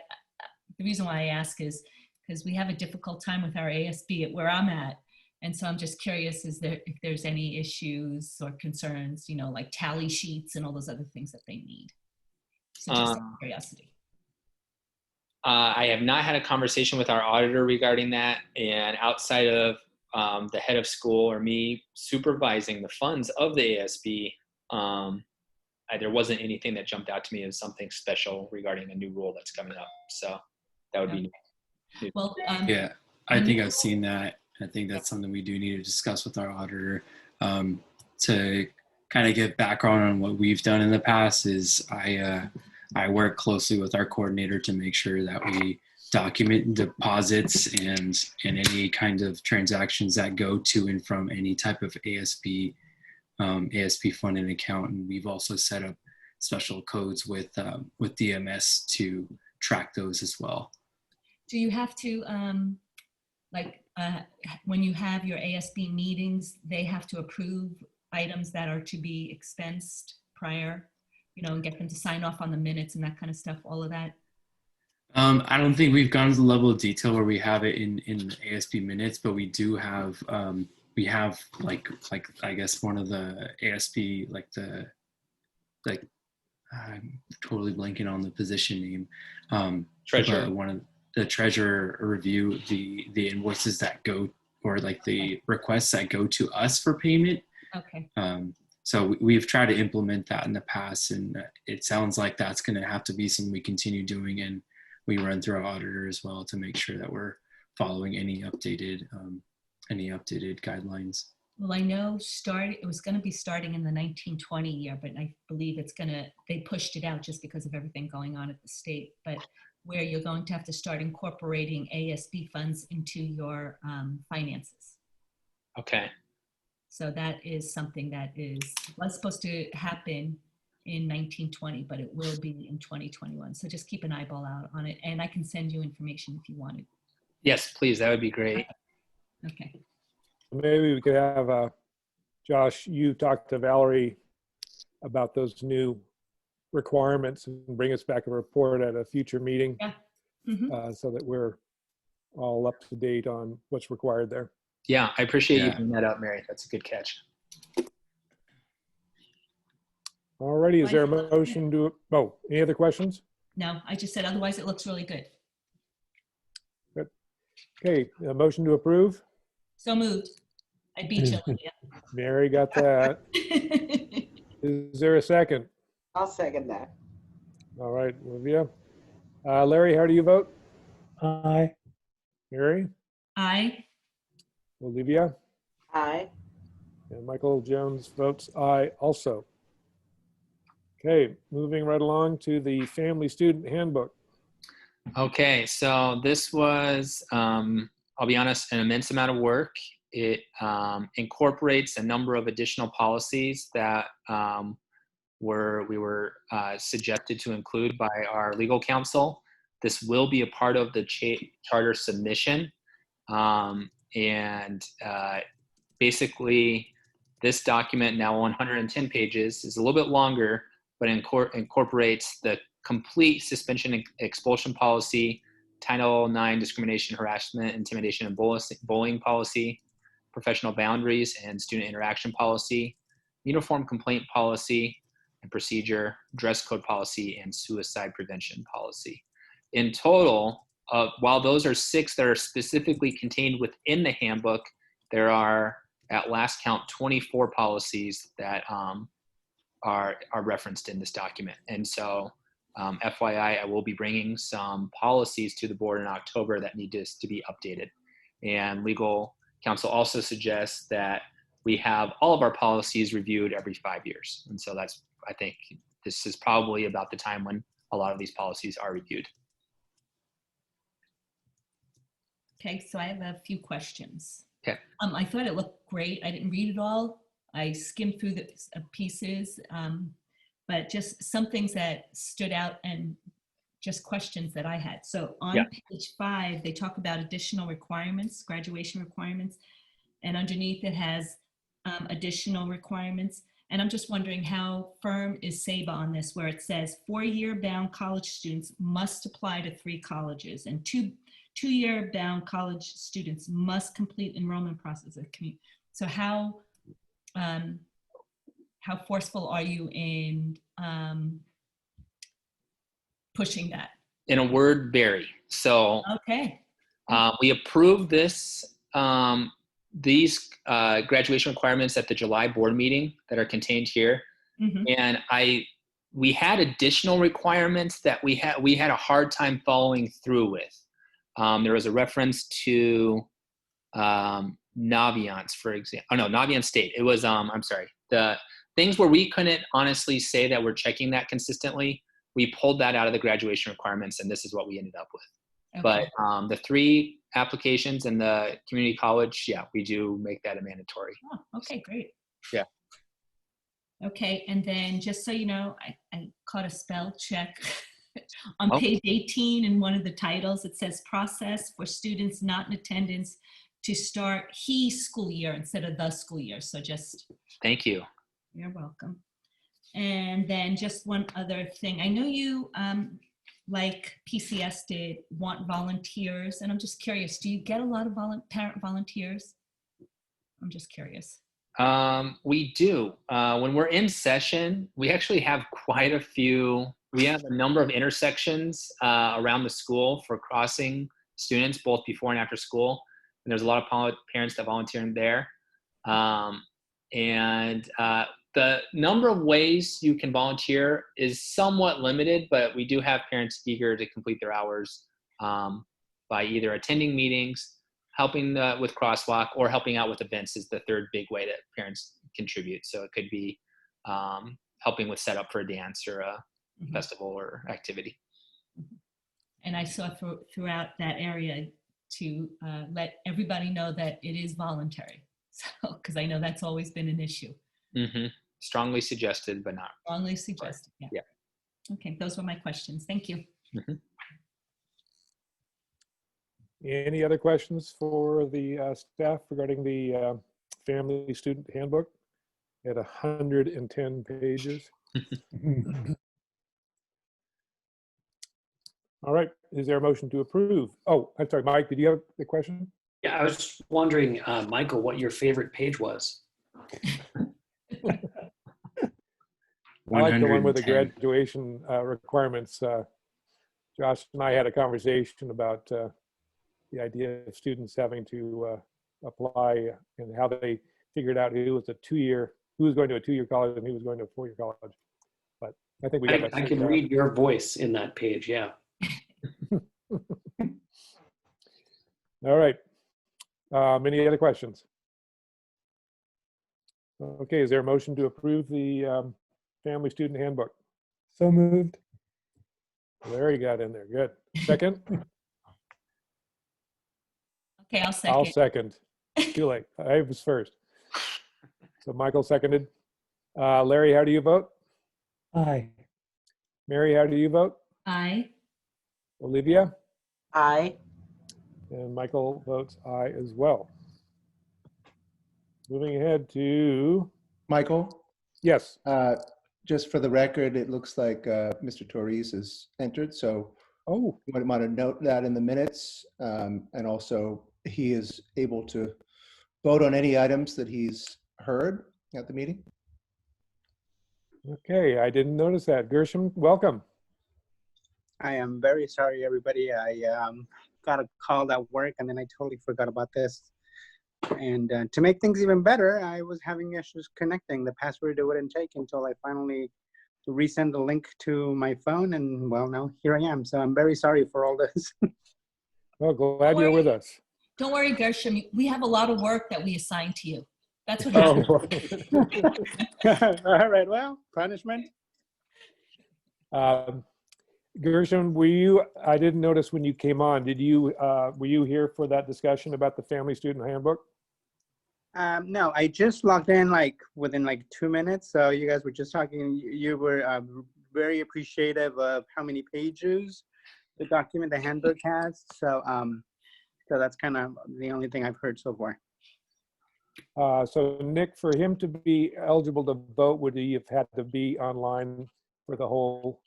reason why I ask is because we have a difficult time with our ASB at where I'm at. And so I'm just curious, if there's any issues or concerns, like tally sheets and all those other things that they need. So just out of curiosity. I have not had a conversation with our auditor regarding that. And outside of the head of school or me supervising the funds of the ASB, there wasn't anything that jumped out to me as something special regarding a new rule that's coming up. So that would be new. Well, yeah, I think I've seen that. I think that's something we do need to discuss with our auditor. To kind of give background on what we've done in the past is I work closely with our coordinator to make sure that we document deposits and any kind of transactions that go to and from any type of ASB funding account. And we've also set up special codes with DMS to track those as well. Do you have to, when you have your ASB meetings, they have to approve items that are to be expensed prior, and get them to sign off on the minutes and that kind of stuff, all of that? I don't think we've gone to the level of detail where we have it in ASB minutes, but we do have, we have like I guess one of the ASB, I'm totally blanking on the position name. Treasurer. One of the treasurer review the invoices that go, or like the requests that go to us for payment. Okay. So we've tried to implement that in the past, and it sounds like that's going to have to be something we continue doing, and we run through our auditor as well to make sure that we're following any updated guidelines. Well, I know it was going to be starting in the 1920 year, but I believe they pushed it out just because of everything going on at the state, but where you're going to have to start incorporating ASB funds into your finances. Okay. So that is something that was supposed to happen in 1920, but it will be in 2021. So just keep an eyeball out on it, and I can send you information if you wanted. Yes, please. That would be great. Okay. Maybe we could have Josh, you talk to Valerie about those new requirements and bring us back a report at a future meeting. Yeah. Mm-hmm. So that we're all up to date on what's required there. Yeah, I appreciate you bringing that up, Mary. That's a good catch. Alrighty, is there a motion to, any other questions? No, I just said otherwise it looks really good. Good. Okay, a motion to approve? So moved. I beat you, Olivia. Mary got that. Is there a second? I'll second that. All right, Olivia. Larry, how do you vote? Aye. Mary? Aye. Olivia? Aye. And Michael Jones votes aye also. Okay, moving right along to the Family Student Handbook. Okay, so this was, I'll be honest, an immense amount of work. It incorporates a number of additional policies that we were suggested to include by our legal counsel. This will be a part of the charter submission. Basically, this document, now 110 pages, is a little bit longer, but incorporates the complete suspension and expulsion policy, Title IX discrimination, harassment, intimidation, and bullying policy, professional boundaries and student interaction policy, uniform complaint policy and procedure, dress code policy, and suicide prevention policy. In total, while those are 6 that are specifically contained within the handbook, there are, at last count, 24 policies that are referenced in this document. And so FYI, I will be bringing some policies to the board in October that need to be updated. And legal counsel also suggests that we have all of our policies reviewed every 5 years. And so that's, I think this is probably about the time when a lot of these policies are reviewed. Okay, so I have a few questions. Okay. I thought it looked great. I didn't read it all. I skimmed through the pieces, but just some things that stood out and just questions that I had. So on page 5, they talk about additional requirements, graduation requirements, and underneath it has additional requirements. And I'm just wondering how firm is Ceiba on this, where it says 4-year bound college students must apply to 3 colleges, and 2-year bound college students must complete enrollment process. So how forceful are you in pushing that? In a word, very. So okay, we approved these graduation requirements at the July board meeting that are contained here. Mm-hmm. And we had additional requirements that we had a hard time following through with. There was a reference to Navient, for example. Oh no, Navient State. It was I'm sorry. The things where we couldn't honestly say that we're checking that consistently, we pulled that out of the graduation requirements, and this is what we ended up with. okay. But the 3 applications in the community college, yeah, we do make that a mandatory. Oh, okay, great. Yeah. Okay, and then just so you know, I caught a spell check. On Oh. page 18 in one of the titles, it says process for students not in attendance to start he school year instead of the school year. So just, Thank you. you're welcome. And then just one other thing. I know you, like PCS did, want volunteers. And I'm just curious, do you get a lot of parent volunteers? I'm just curious. We do. When we're in session, we actually have quite a few. We have a number of intersections around the school for crossing students, both before and after school. And there's a lot of parents that volunteer in there. The number of ways you can volunteer is somewhat limited, but we do have parents eager to complete their hours by either attending meetings, helping with crosswalk, or helping out with events is the third big way that parents contribute. So it could be helping with setup for a dance or a festival or activity. And I saw throughout that area to let everybody know that it is voluntary. So, because I know that's always been an issue. Mm-hmm. Strongly suggested, but not. Strongly suggested, yeah. Yeah. Okay, those were my questions. Thank you. Mm-hmm. Any other questions for the staff regarding the family student handbook at 110 pages? All right, is there a motion to approve? Oh, I'm sorry, Mike, did you have a question? Yeah, I was just wondering, Michael, what your favorite page was. I like the one with the 110. graduation requirements. Josh and I had a conversation about the idea of students having to apply and how they figured out who was going to a 2-year college and who was going to a 4-year college. But I think we got that I can read your voice in that page, yeah. All right. Any other questions? Okay, is there a motion to approve the family student handbook? So moved. Larry got in there, good. Second? Okay, I'll second. I'll second. Too late, I was first. So Michael seconded. Larry, how do you vote? Aye. Mary, how do you vote? Aye. Olivia? Aye. And Michael votes aye as well. Moving ahead to, Michael, yes. just for the record, it looks like Mr. Torres has entered, so Oh, you might want to note that in the minutes. And also, he is able to vote on any items that he's heard at the meeting. okay, I didn't notice that. Gershom, welcome. I am very sorry, everybody. I got a call at work and then I totally forgot about this. And to make things even better, I was having issues connecting. The password it wouldn't take until I finally resend the link to my phone, and well, now here I am. So I'm very sorry for all this. Well, glad you're with us. Don't worry, Gershom. We have a lot of work that we assign to you. That's what happens. All right, well, punishment. Gershom, I didn't notice when you came on, were you here for that discussion about the Family Student Handbook? No, I just logged in like within like 2 minutes. So you guys were just talking, you were very appreciative of how many pages the document, the handbook has. So, so that's kind of the only thing I've heard so far. So Nick, for him to be eligible to vote, would he have had to be online for the whole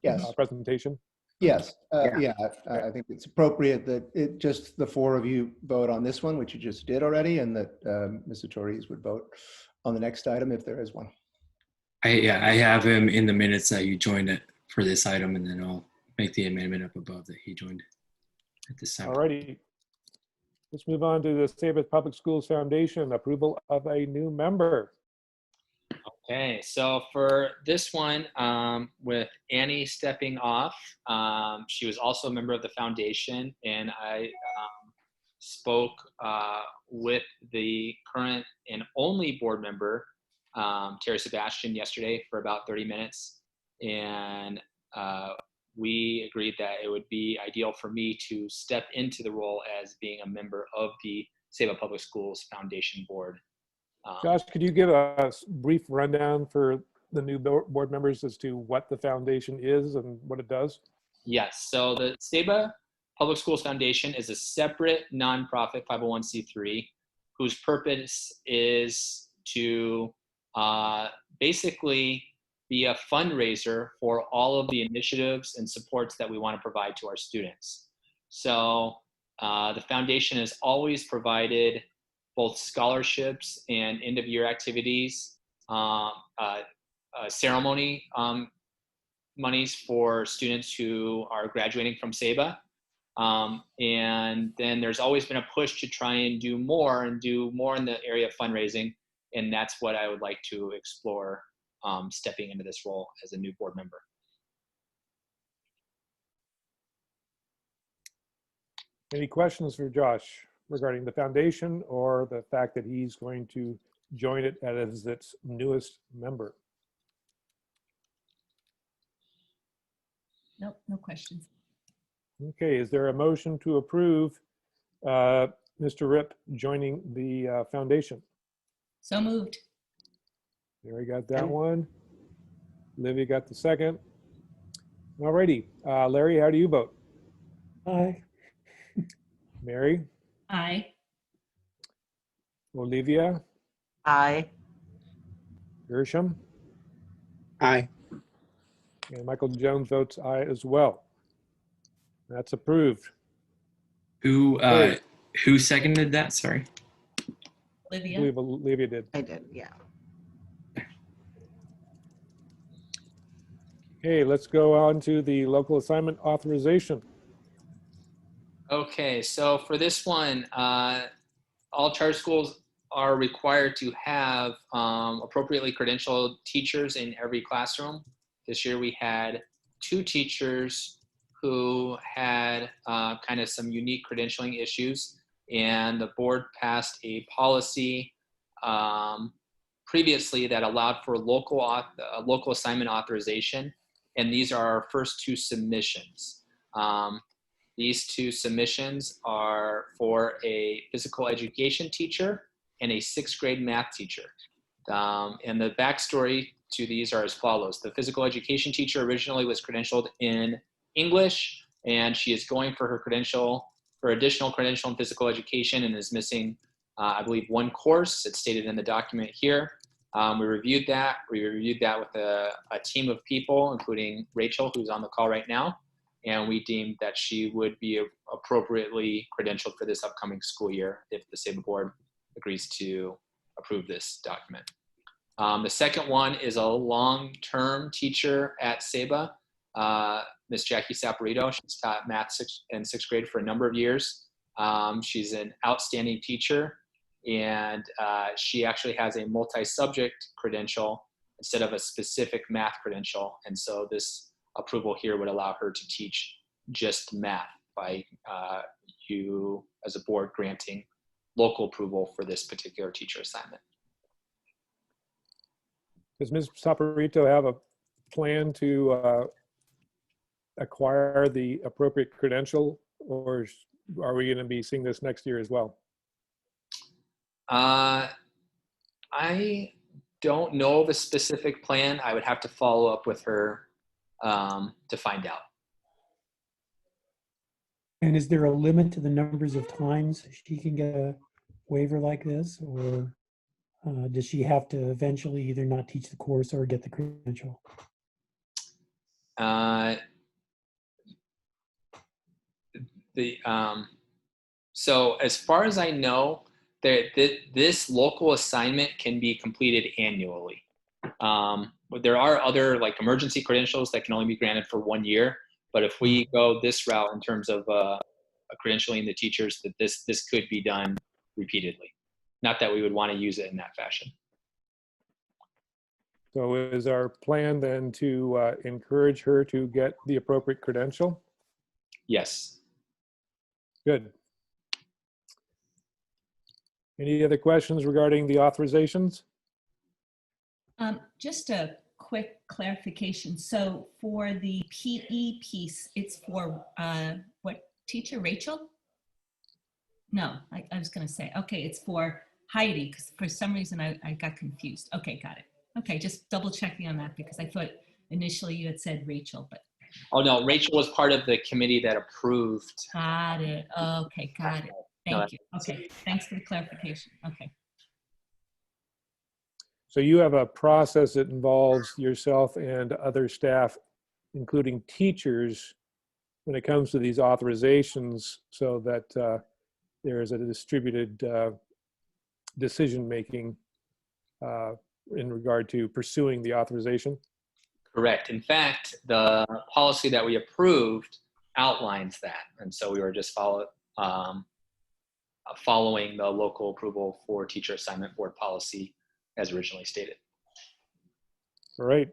Yes. presentation? Yes. Yeah. I think it's appropriate that just the four of you vote on this one, which you just did already, and that Mr. Torres would vote on the next item if there is one. I have him in the minutes that you joined it for this item, and then I'll make the amendment up above that he joined at this time. All righty. Let's move on to the Ceiba Public Schools Foundation, approval of a new member. Okay, so for this one, with Annie stepping off, she was also a member of the foundation, and I spoke with the current and only board member, Terry Sebastian, yesterday for about 30 minutes, and we agreed that it would be ideal for me to step into the role as being a member of the Ceiba Public Schools Foundation Board. Josh, could you give a brief rundown for the new board members as to what the foundation is and what it does? Yes, so the Ceiba Public Schools Foundation is a separate nonprofit 501c3 whose purpose is to basically be a fundraiser for all of the initiatives and supports that we want to provide to our students. So the foundation has always provided both scholarships and end-of-year activities, ceremony monies for students who are graduating from Ceiba. And then there's always been a push to try and do more in the area of fundraising. And that's what I would like to explore stepping into this role as a new board member. Any questions for Josh regarding the foundation or the fact that he's going to join it as its newest member? Nope, no questions. Okay, is there a motion to approve Mr. Rip joining the foundation? So moved. Mary got that one. Livia got the second. All righty. Larry, how do you vote? Aye. Mary? Aye. Olivia? Aye. Gershom? Aye. And Michael Jones votes aye as well. That's approved. Who seconded that? Sorry. I Olivia. believe Olivia did. I did, yeah. Okay, let's go on to the local assignment authorization. Okay, so for this one, all charter schools are required to have appropriately credentialed teachers in every classroom. This year we had 2 teachers who had kind of some unique credentialing issues, and the board passed a policy previously that allowed for local assignment authorization, and these are our first 2 submissions. These 2 submissions are for a physical education teacher and a 6th grade math teacher. And the backstory to these are as follows. The physical education teacher originally was credentialed in English, and she is going for her additional credential in physical education and is missing, I believe, 1 course. It's stated in the document here. We reviewed that. We reviewed that with a team of people, including Rachel, who's on the call right now. And we deemed that she would be appropriately credentialed for this upcoming school year if the Ceiba board agrees to approve this document. The second one is a long-term teacher at Ceiba, Miss Jackie Saporito. She's taught math in 6th grade for a number of years. She's an outstanding teacher, and she actually has a multi-subject credential instead of a specific math credential. And so this approval here would allow her to teach just math by you as a board granting local approval for this particular teacher assignment. Does Ms. Saporito have a plan to acquire the appropriate credential, or are we going to be seeing this next year as well? I don't know of a specific plan. I would have to follow up with her to find out. And is there a limit to the numbers of times she can get a waiver like this, or does she have to eventually either not teach the course or get the credential? So as far as I know, this local assignment can be completed annually. But there are other like emergency credentials that can only be granted for 1 year. But if we go this route in terms of credentialing the teachers, that this could be done repeatedly. Not that we would want to use it in that fashion. So is our plan then to encourage her to get the appropriate credential? Yes. Good. Any other questions regarding the authorizations? Just a quick clarification. So for the PE piece, it's for what teacher, Rachel? No, I was going to say, okay, it's for Heidi, because for some reason I got confused. Okay, got it. Okay, just double checking on that because I thought initially you had said Rachel, but. Oh no, Rachel was part of the committee that approved. Got it. Okay, got it. Thank you. Okay, thanks for the clarification. Okay. So you have a process that involves yourself and other staff, including teachers, when it comes to these authorizations, so that there is a distributed decision-making in regard to pursuing the authorization? Correct. In fact, the policy that we approved outlines that. And so we were just following the local approval for teacher assignment board policy as originally stated. All right.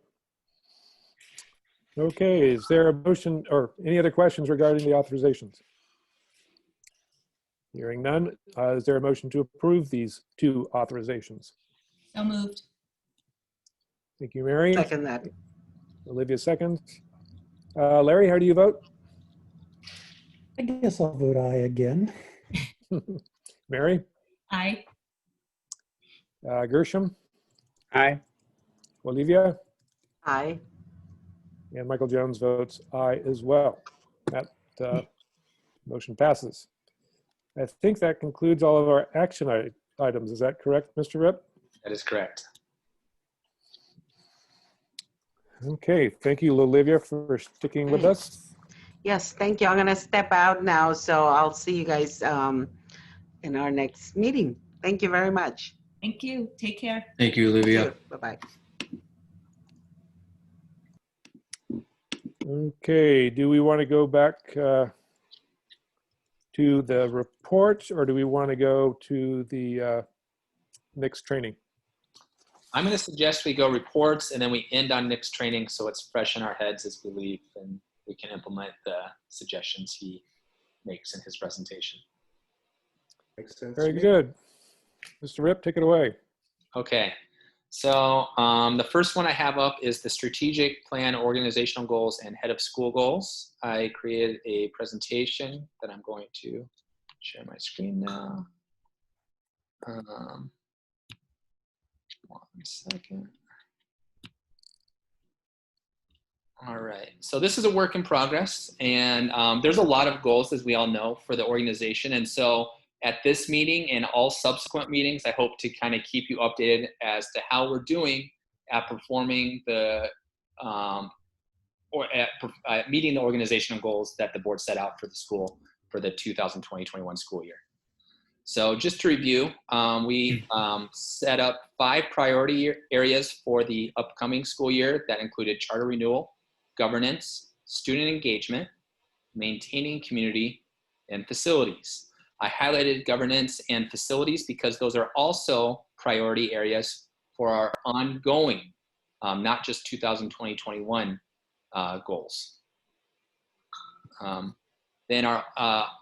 Okay, is there a motion or any other questions regarding the authorizations? Hearing none, is there a motion to approve these two authorizations? So moved. Thank you, Mary. Second that. Olivia seconds. Larry, how do you vote? I guess I'll vote aye again. Mary? Aye. Gershom? Aye. Olivia? Aye. And Michael Jones votes aye as well. That motion passes. I think that concludes all of our action items. Is that correct, Mr. Rip? That is correct. Okay, thank you, Olivia, for sticking with us. Yes, thank you. I'm going to step out now, so I'll see you guys in our next meeting. Thank you very much. Thank you. Take care. Thank you, Olivia. Bye-bye. Okay, do we want to go back to the report, or do we want to go to the next training? I'm going to suggest we go reports and then we end on Nick's training so it's fresh in our heads as we leave and we can implement the suggestions he makes in his presentation. Makes sense. Very good. Mr. Rip, take it away. Okay, so the first one I have up is the strategic plan, organizational goals, and head of school goals. I created a presentation that I'm going to share my screen now. 1 second. All right, so this is a work in progress, and there's a lot of goals, as we all know, for the organization. And so at this meeting and all subsequent meetings, I hope to kind of keep you updated as to how we're doing at performing the, or at meeting the organizational goals that the board set out for the school for the 2020-21 school year. So just to review, we set up 5 priority areas for the upcoming school year that included charter renewal, governance, student engagement, maintaining community, and facilities. I highlighted governance and facilities because those are also priority areas for our ongoing not just 2020-21 goals. Then our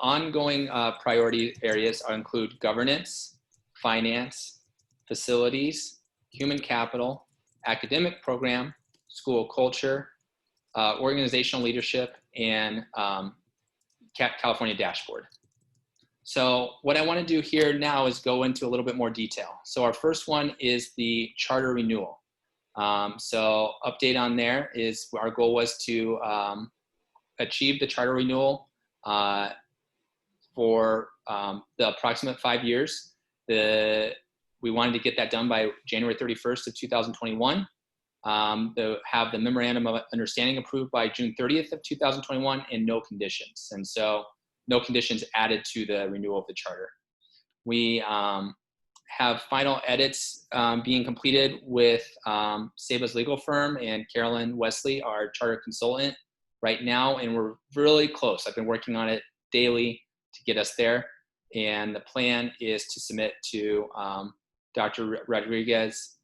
ongoing priority areas include governance, finance, facilities, human capital, academic program, school culture, organizational leadership, and California dashboard. So what I want to do here now is go into a little bit more detail. So our first one is the charter renewal. So update on there is our goal was to achieve the charter renewal for the approximate 5 years. We wanted to get that done by January 31st of 2021. Have the memorandum of understanding approved by June 30th of 2021 and no conditions. And so no conditions added to the renewal of the charter. We have final edits being completed with Ceiba's legal firm and Carolyn Wesley, our charter consultant right now. And we're really close. I've been working on it daily to get us there. And the plan is to submit to Dr. Rodriguez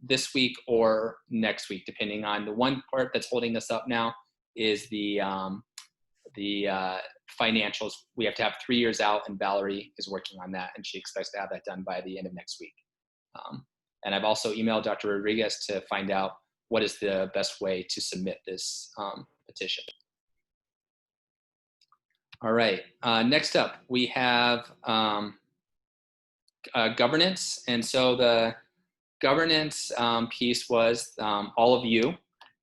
this week or next week, depending on the one part that's holding us up now is the financials. We have to have 3 years out, and Valerie is working on that, and she expects to have that done by the end of next week. And I've also emailed Dr. Rodriguez to find out what is the best way to submit this petition. All right, next up, we have governance. And so the governance piece was all of you.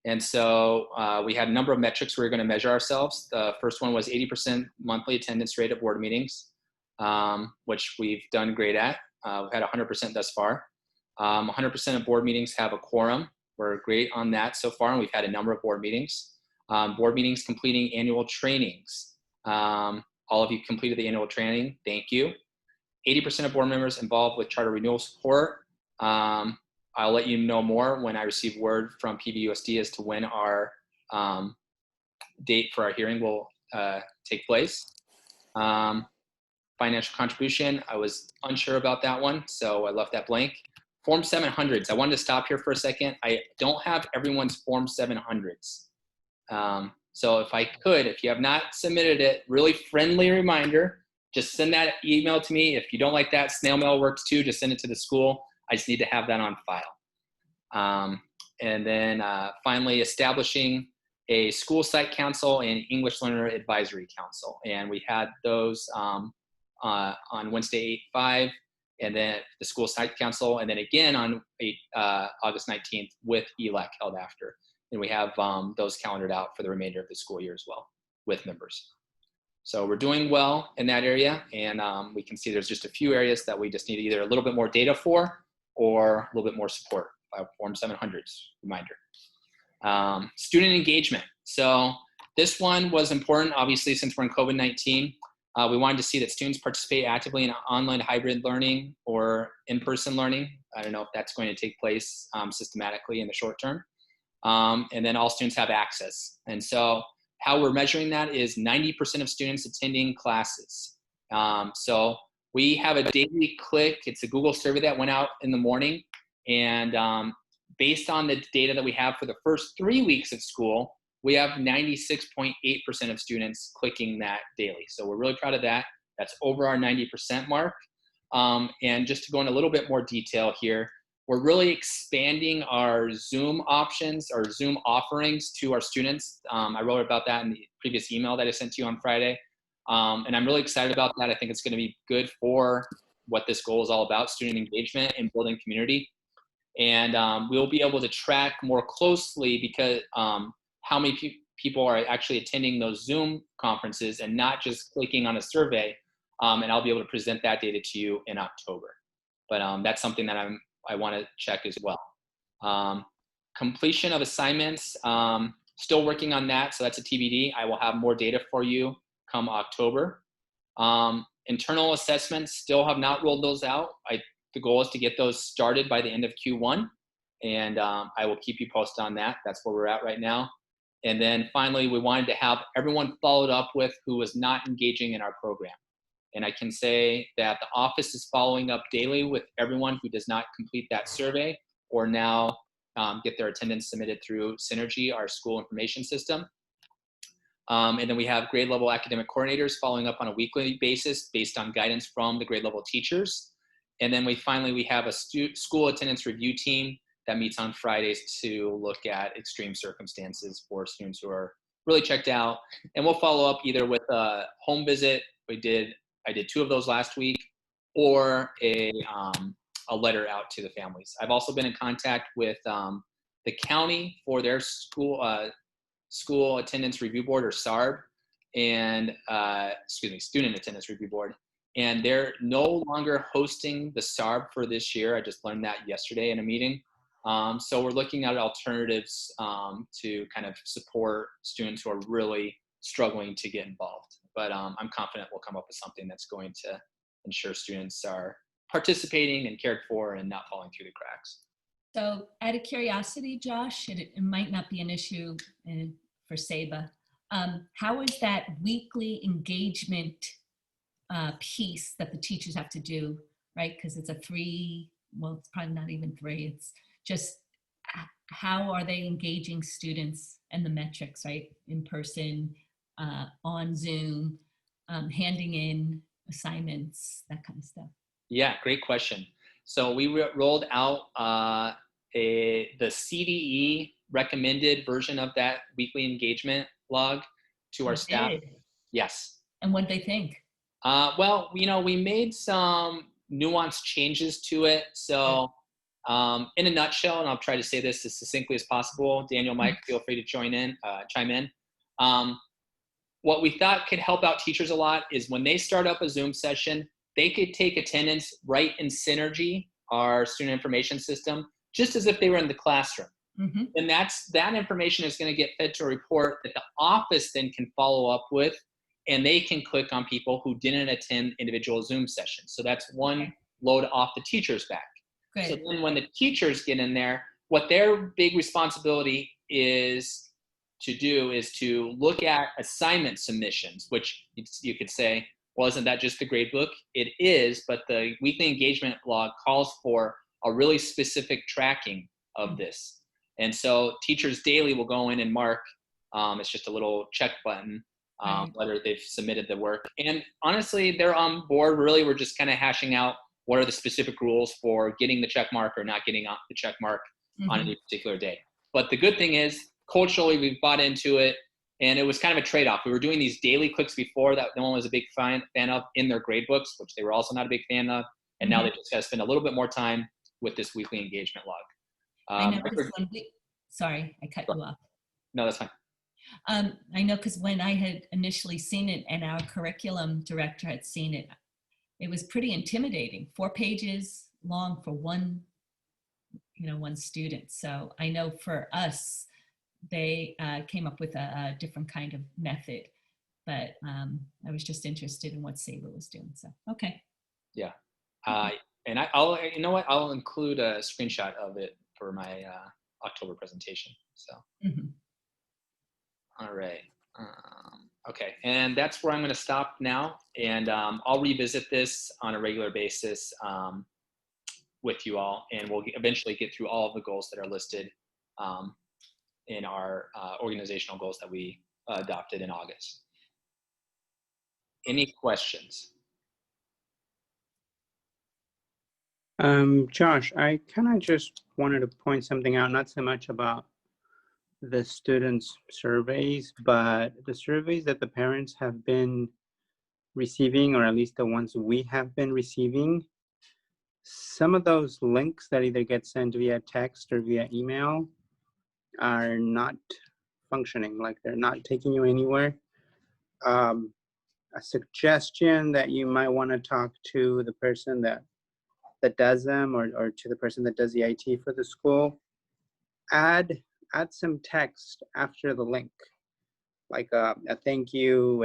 And so we had a number of metrics we were going to measure ourselves. The first one was 80% monthly attendance rate at board meetings, which we've done great at. We've had 100% thus far. 100% of board meetings have a quorum. We're great on that so far, and we've had a number of board meetings. Board meetings completing annual trainings. All of you completed the annual training. Thank you. 80% of board members involved with charter renewal support. I'll let you know more when I receive word from PVUSD as to when our date for our hearing will take place. Financial contribution, I was unsure about that one, so I left that blank. Form 700s, I wanted to stop here for a second. I don't have everyone's Form 700s. So if I could, if you have not submitted it, really friendly reminder, just send that email to me. If you don't like that, snail mail works too, just send it to the school. I just need to have that on file. And then finally, establishing a school site council and English learner advisory council. And we had those on Wednesday 8/5, and then the school site council, and then again on August 19th with ELAC held after. And we have those calendared out for the remainder of the school year as well with members. So we're doing well in that area, and we can see there's just a few areas that we just need either a little bit more data for or a little bit more support by Form 700s, reminder. Student engagement. So this one was important, obviously, since we're in COVID-19. We wanted to see that students participate actively in online hybrid learning or in-person learning. I don't know if that's going to take place systematically in the short term. And then all students have access. And so how we're measuring that is 90% of students attending classes. So we have a daily click. It's a Google survey that went out in the morning. And based on the data that we have for the first 3 weeks of school, we have 96.8% of students clicking that daily. So we're really proud of that. That's over our 90% mark. And just to go into a little bit more detail here, we're really expanding our Zoom options, our Zoom offerings to our students. I wrote about that in the previous email that I sent to you on Friday. And I'm really excited about that. I think it's going to be good for what this goal is all about, student engagement and building community. And we'll be able to track more closely because how many people are actually attending those Zoom conferences and not just clicking on a survey. And I'll be able to present that data to you in October. But that's something that I want to check as well. Completion of assignments, still working on that. So that's a TBD. I will have more data for you come October. Internal assessments, still have not rolled those out. The goal is to get those started by the end of Q1. And I will keep you posted on that. That's where we're at right now. And then finally, we wanted to have everyone followed up with who was not engaging in our program. And I can say that the office is following up daily with everyone who does not complete that survey or now get their attendance submitted through Synergy, our school information system. And then we have grade level academic coordinators following up on a weekly basis based on guidance from the grade level teachers. And then we have a school attendance review team that meets on Fridays to look at extreme circumstances for students who are really checked out. And we'll follow up either with a home visit. I did 2 of those last week, or a letter out to the families. I've also been in contact with the county for their school attendance review board, or SARB, and student attendance review board. And they're no longer hosting the SARB for this year. I just learned that yesterday in a meeting. So we're looking at alternatives to kind of support students who are really struggling to get involved. But I'm confident we'll come up with something that's going to ensure students are participating and cared for and not falling through the cracks. So out of curiosity, Josh, and it might not be an issue for Ceiba, how is that weekly engagement piece that the teachers have to do, right? Because it's it's probably not even 3. It's just how are they engaging students and the metrics, right? In person, on Zoom, handing in assignments, that kind of stuff. Yeah, great question. So we rolled out the CDE recommended version of that weekly engagement log to our staff. Yes. And what did they think? Well, we made some nuanced changes to it. So in a nutshell, and I'll try to say this as succinctly as possible, Daniel, Mike, feel free to chime in. What we thought could help out teachers a lot is when they start up a Zoom session, they could take attendance right in Synergy, our student information system, just as if they were in the classroom. Mm-hmm. And that information is going to get fed to a report that the office then can follow up with, and they can click on people who didn't attend individual Zoom sessions. So that's one load off the teacher's back. Great. So then when the teachers get in there, what their big responsibility is to do is to look at assignment submissions, which you could say, well, isn't that just the grade book? It is, but the weekly engagement log calls for a really specific tracking of this. And so teachers daily will go in and mark, it's just a little check button, whether they've submitted the work. And honestly, they're on board. Really, we're just kind of hashing out what are the specific rules for getting the check mark or not getting the check mark on any particular day. But the good thing is, culturally, we've bought into it, and it was kind of a trade-off. We were doing these daily clicks before that no one was a big fan of in their grade books, which they were also not a big fan of. And now they just got to spend a little bit more time with this weekly engagement log. I know, because sorry, I cut you off. No, that's fine. I know, because when I had initially seen it and our curriculum director had seen it, it was pretty intimidating. 4 pages long for one student. So I know for us, they came up with a different kind of method, but I was just interested in what Ceiba was doing. So, okay. Yeah. And I'll include a screenshot of it for my October presentation. So, All right. Okay, and that's where I'm going to stop now, and I'll revisit this on a regular basis with you all, and we'll eventually get through all of the goals that are listed in our organizational goals that we adopted in August. Any questions? Josh, I kind of just wanted to point something out, not so much about the students' surveys, but the surveys that the parents have been receiving, or at least the ones we have been receiving. Some of those links that either get sent via text or via email are not functioning, like they're not taking you anywhere. A suggestion that you might want to talk to the person that does them, or to the person that does the IT for the school, add some text after the link, like a thank you,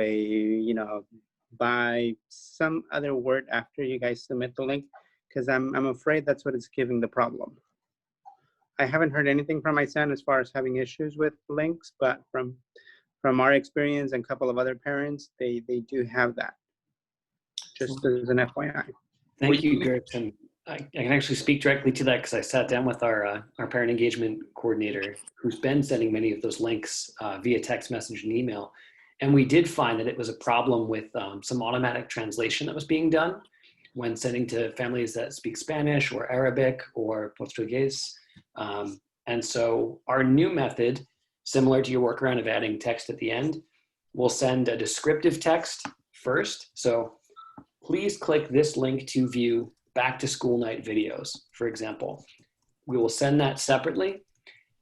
by some other word after you guys submit the link, because I'm afraid that's what is giving the problem. I haven't heard anything from my son as far as having issues with links, but from our experience and a couple of other parents, they do have that. Just as an FYI. Thank you, Gertson. I can actually speak directly to that because I sat down with our parent engagement coordinator, who's been sending many of those links via text message and email. And we did find that it was a problem with some automatic translation that was being done when sending to families that speak Spanish or Arabic or Portuguese. And so our new method, similar to your workaround of adding text at the end, we'll send a descriptive text first. So please click this link to view back to school night videos, for example. We will send that separately.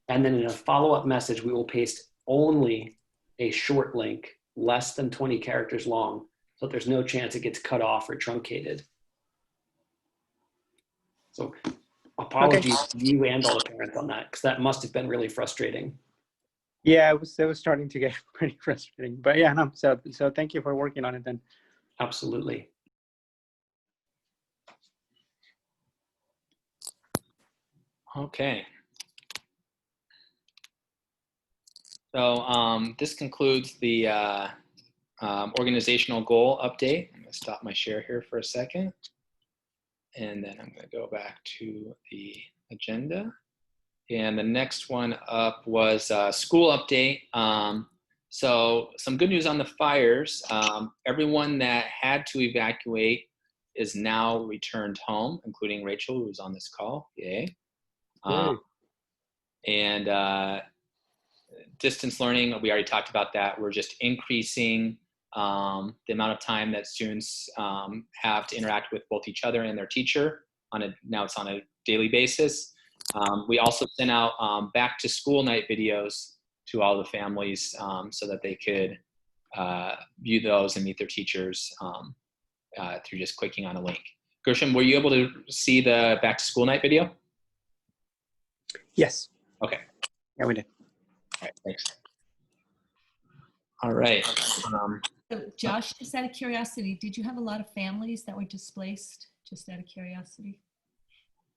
And then in a follow-up message, we will paste only a short link, less than 20 characters long, so that there's no chance it gets cut off or truncated. So apologies to you and all the parents on that, because that must have been really frustrating. Yeah, it was starting to get pretty frustrating. But yeah, no, so thank you for working on it then. Absolutely. Okay. So this concludes the organizational goal update. I'm going to stop my share here for a second. And then I'm going to go back to the agenda. And the next one up was school update. So some good news on the fires. Everyone that had to evacuate is now returned home, including Rachel, who's on this call. Yay. And distance learning, we already talked about that. We're just increasing the amount of time that students have to interact with both each other and their teacher. Now it's on a daily basis. We also sent out back to school night videos to all the families so that they could view those and meet their teachers through just clicking on a link. Gershom, were you able to see the back to school night video? Yes. Okay. Yeah, we did. All right, thanks. All right. So Josh, just out of curiosity, did you have a lot of families that were displaced? Just out of curiosity.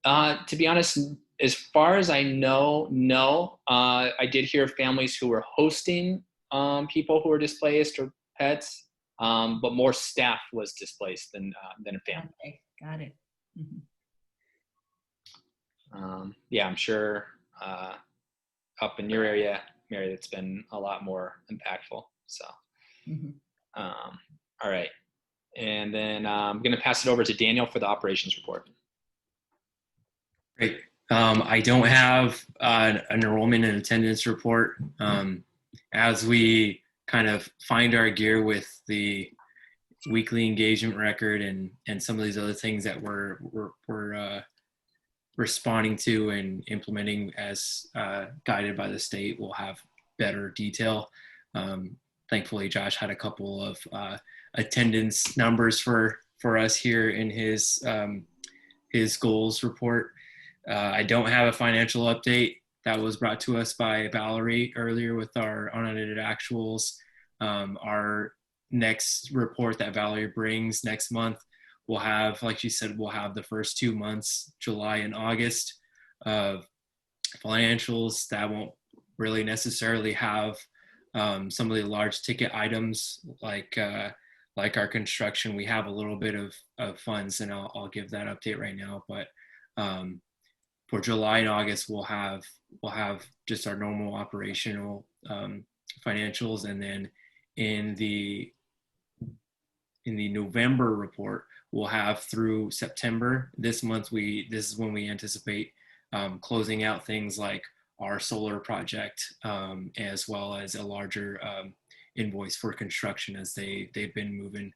To be honest, as far as I know, no. I did hear families who were hosting people who were displaced or pets, but more staff was displaced than a family. Okay, got it. Mm-hmm. Yeah, I'm sure up in your area, Mary, it's been a lot more impactful. So, all right. And then I'm going to pass it over to Daniel for the operations report. Great. I don't have an enrollment and attendance report. As we kind of find our gear with the weekly engagement record and some of these other things that we're responding to and implementing as guided by the state, we'll have better detail. Thankfully, Josh had a couple of attendance numbers for us here in his goals report. I don't have a financial update that was brought to us by Valerie earlier with our unaudited actuals. Our next report that Valerie brings next month, we'll have, like she said, we'll have the first 2 months, July and August, of financials that won't really necessarily have some of the large ticket items like our construction. We have a little bit of funds, and I'll give that update right now. But for July and August, we'll have just our normal operational financials, and then in the November report, we'll have through September. This month, this is when we anticipate closing out things like our solar project, as well as a larger invoice for construction as they've been moving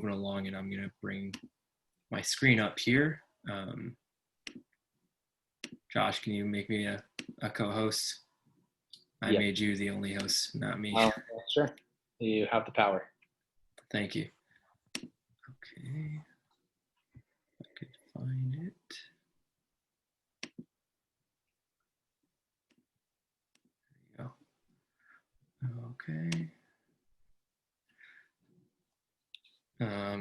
along. And I'm gonna bring my screen up here. Josh, can you make me a co-host? I made you the only host, not me. Oh, sure. You have the power. Thank you. Okay. If I could find it. There you go. Okay.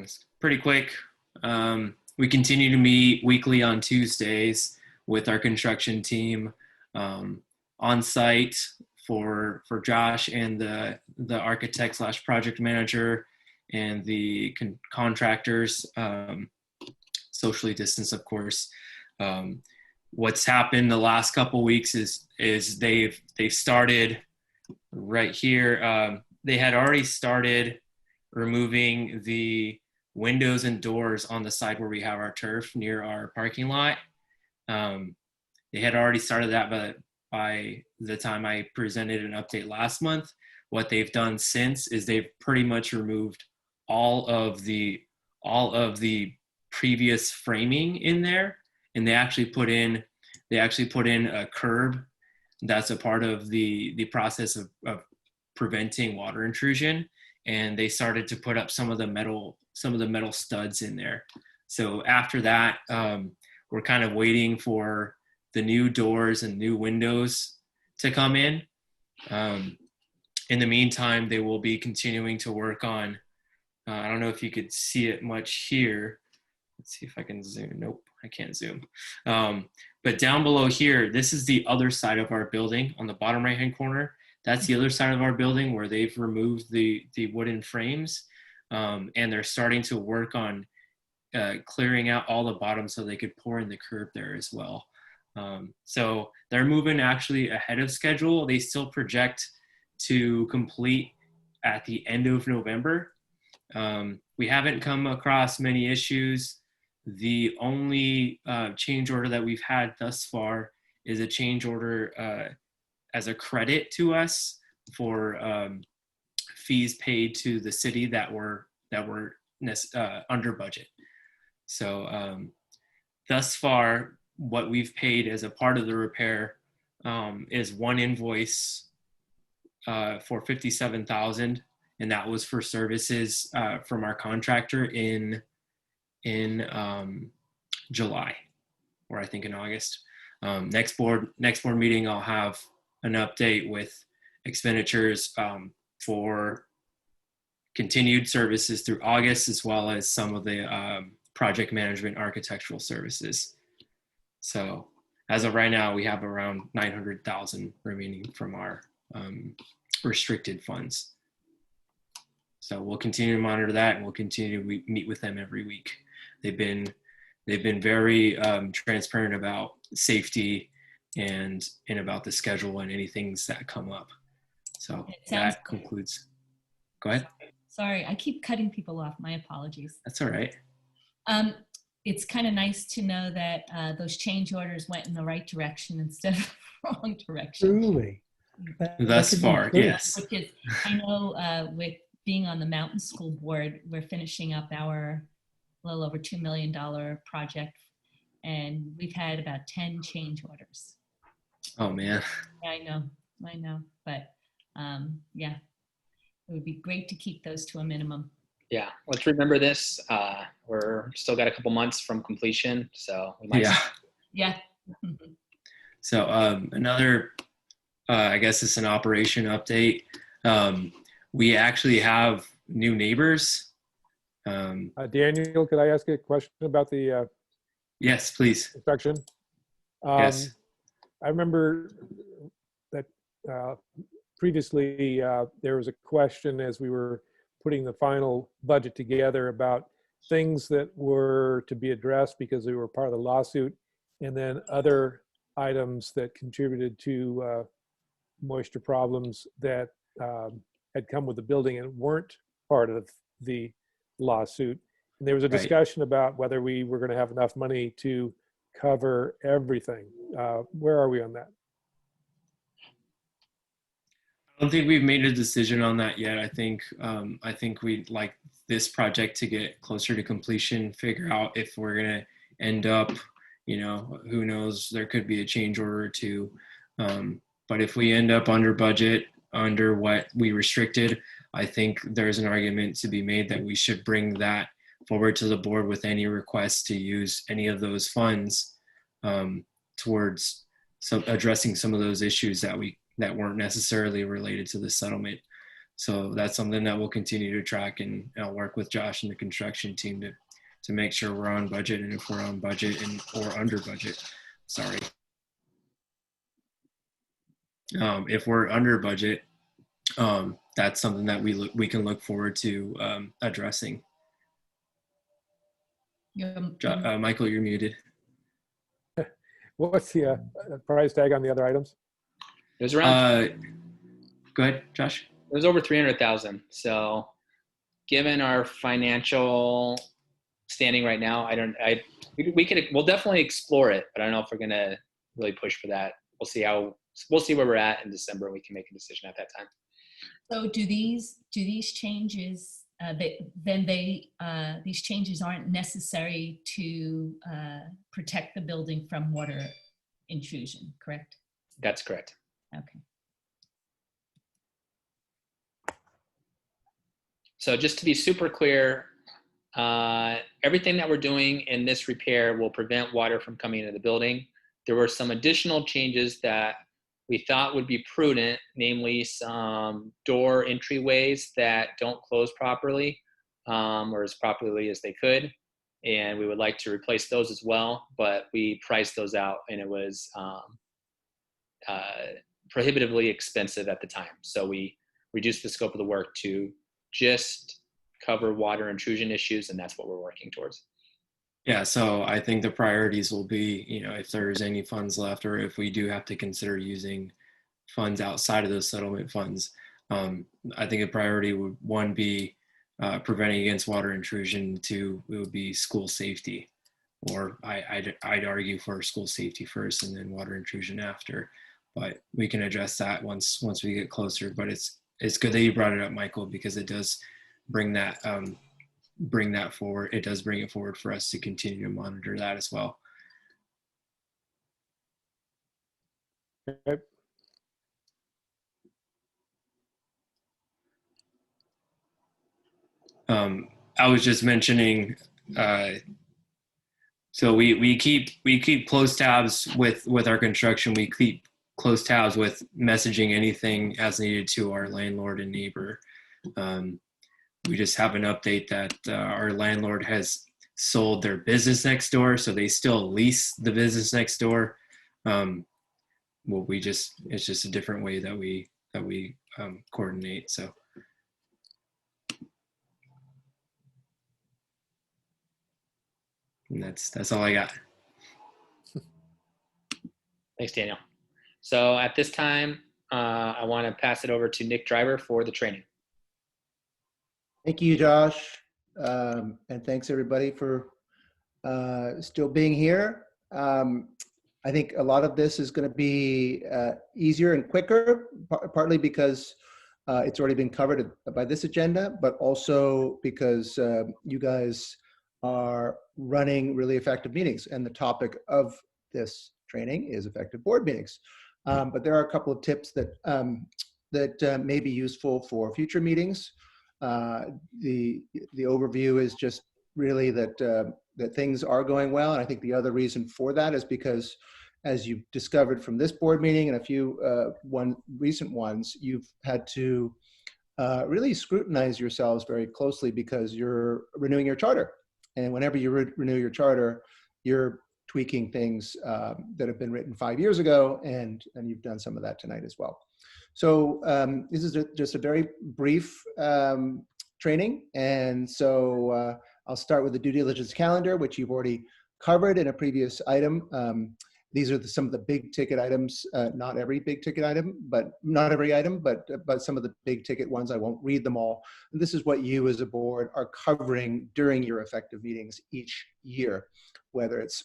It's pretty quick. We continue to meet weekly on Tuesdays with our construction team on site for Josh and the architect / project manager and the contractors. socially distanced, of course. What's happened the last couple weeks is they've started right here. They had already started removing the windows and doors on the side where we have our turf near our parking lot. They had already started that, but by the time I presented an update last month, what they've done since is they've pretty much removed all of the previous framing in there, and they actually put in a curb that's a part of the process of preventing water intrusion, and they started to put up some of the metal studs in there. So after that, we're kind of waiting for the new doors and new windows to come in. In the meantime, they will be continuing to work on, I don't know if you could see it much here. Let's see if I can zoom. Nope, I can't zoom. But down below here, this is the other side of our building on the bottom right-hand corner. That's the other side of our building where they've removed the wooden frames. And they're starting to work on clearing out all the bottom so they could pour in the curb there as well. So they're moving actually ahead of schedule. They still project to complete at the end of November. We haven't come across many issues. The only change order that we've had thus far is a change order as a credit to us for fees paid to the city that were under budget. So thus far, what we've paid as a part of the repair is one invoice for $57,000, and that was for services from our contractor in July, or I think in August. Next board meeting, I'll have an update with expenditures for continued services through August, as well as some of the project management architectural services. So as of right now, we have around 900,000 remaining from our restricted funds. So we'll continue to monitor that, and we'll continue to meet with them every week. They've been very transparent about safety and about the schedule and any things that come up. So that concludes. Go ahead. Sorry, I keep cutting people off. My apologies. That's all right. It's kind of nice to know that those change orders went in the right direction instead of wrong direction. Truly. Thus far, yes. Which is, I know with being on the Mountain School Board, we're finishing up our little over $2 million project, and we've had about 10 change orders. Oh man. Yeah, I know, but yeah, it would be great to keep those to a minimum. Yeah, let's remember this. We're still got a couple months from completion, so we might. Yeah. So another, I guess it's an operation update. We actually have new neighbors. Daniel, could I ask you a question about the yes, please. inspection? Yes. I remember that previously there was a question as we were putting the final budget together about things that were to be addressed because they were part of the lawsuit, and then other items that contributed to moisture problems that had come with the building and weren't part of the lawsuit. And there was a discussion about whether we were going to have enough money to cover everything. Where are we on that? I don't think we've made a decision on that yet. I think we'd like this project to get closer to completion, figure out if we're gonna end up, who knows, there could be a change order or two. But if we end up under budget, under what we restricted, I think there's an argument to be made that we should bring that forward to the board with any request to use any of those funds towards addressing some of those issues that weren't necessarily related to the settlement. So that's something that we'll continue to track, and I'll work with Josh and the construction team to make sure we're on budget, and if we're on budget or under budget, sorry. If we're under budget, that's something that we can look forward to addressing. Michael, you're muted. What's the price tag on the other items? It was around. Go ahead, Josh. It was over 300,000. So, given our financial standing right now, we'll definitely explore it, but I don't know if we're gonna really push for that. We'll see where we're at in December. We can make a decision at that time. So do these changes, these changes aren't necessary to protect the building from water intrusion, correct? That's correct. Okay. So just to be super clear, everything that we're doing in this repair will prevent water from coming into the building. There were some additional changes that we thought would be prudent, namely some door entryways that don't close properly or as properly as they could. And we would like to replace those as well, but we priced those out and it was prohibitively expensive at the time. So we reduced the scope of the work to just cover water intrusion issues, and that's what we're working towards. Yeah, so I think the priorities will be, if there's any funds left, or if we do have to consider using funds outside of those settlement funds. I think a priority would, one, be preventing against water intrusion. Two, it would be school safety, or I'd argue for school safety first and then water intrusion after. But we can address that once we get closer. But it's good that you brought it up, Michael, because it does bring that forward. It does bring it forward for us to continue to monitor that as well. Okay. I was just mentioning, so we keep close tabs with our construction. We keep close tabs with messaging anything as needed to our landlord and neighbor. We just have an update that our landlord has sold their business next door, so they still lease the business next door. It's just a different way that we coordinate. So. And that's all I got. Thanks, Daniel. So at this time, I want to pass it over to Nick Driver for the training. Thank you, Josh. And thanks everybody for still being here. I think a lot of this is going to be easier and quicker, partly because it's already been covered by this agenda, but also because you guys are running really effective meetings, and the topic of this training is effective board meetings. But there are a couple of tips that may be useful for future meetings. The overview is just really that things are going well, and I think the other reason for that is because, as you've discovered from this board meeting and a few recent ones, you've had to really scrutinize yourselves very closely because you're renewing your charter. And whenever you renew your charter, you're tweaking things that have been written 5 years ago, and you've done some of that tonight as well. So this is just a very brief training, and so I'll start with the due diligence calendar, which you've already covered in a previous item. These are some of the big ticket items, not every big ticket item, but not every item, but some of the big ticket ones. I won't read them all. And this is what you as a board are covering during your effective meetings each year, whether it's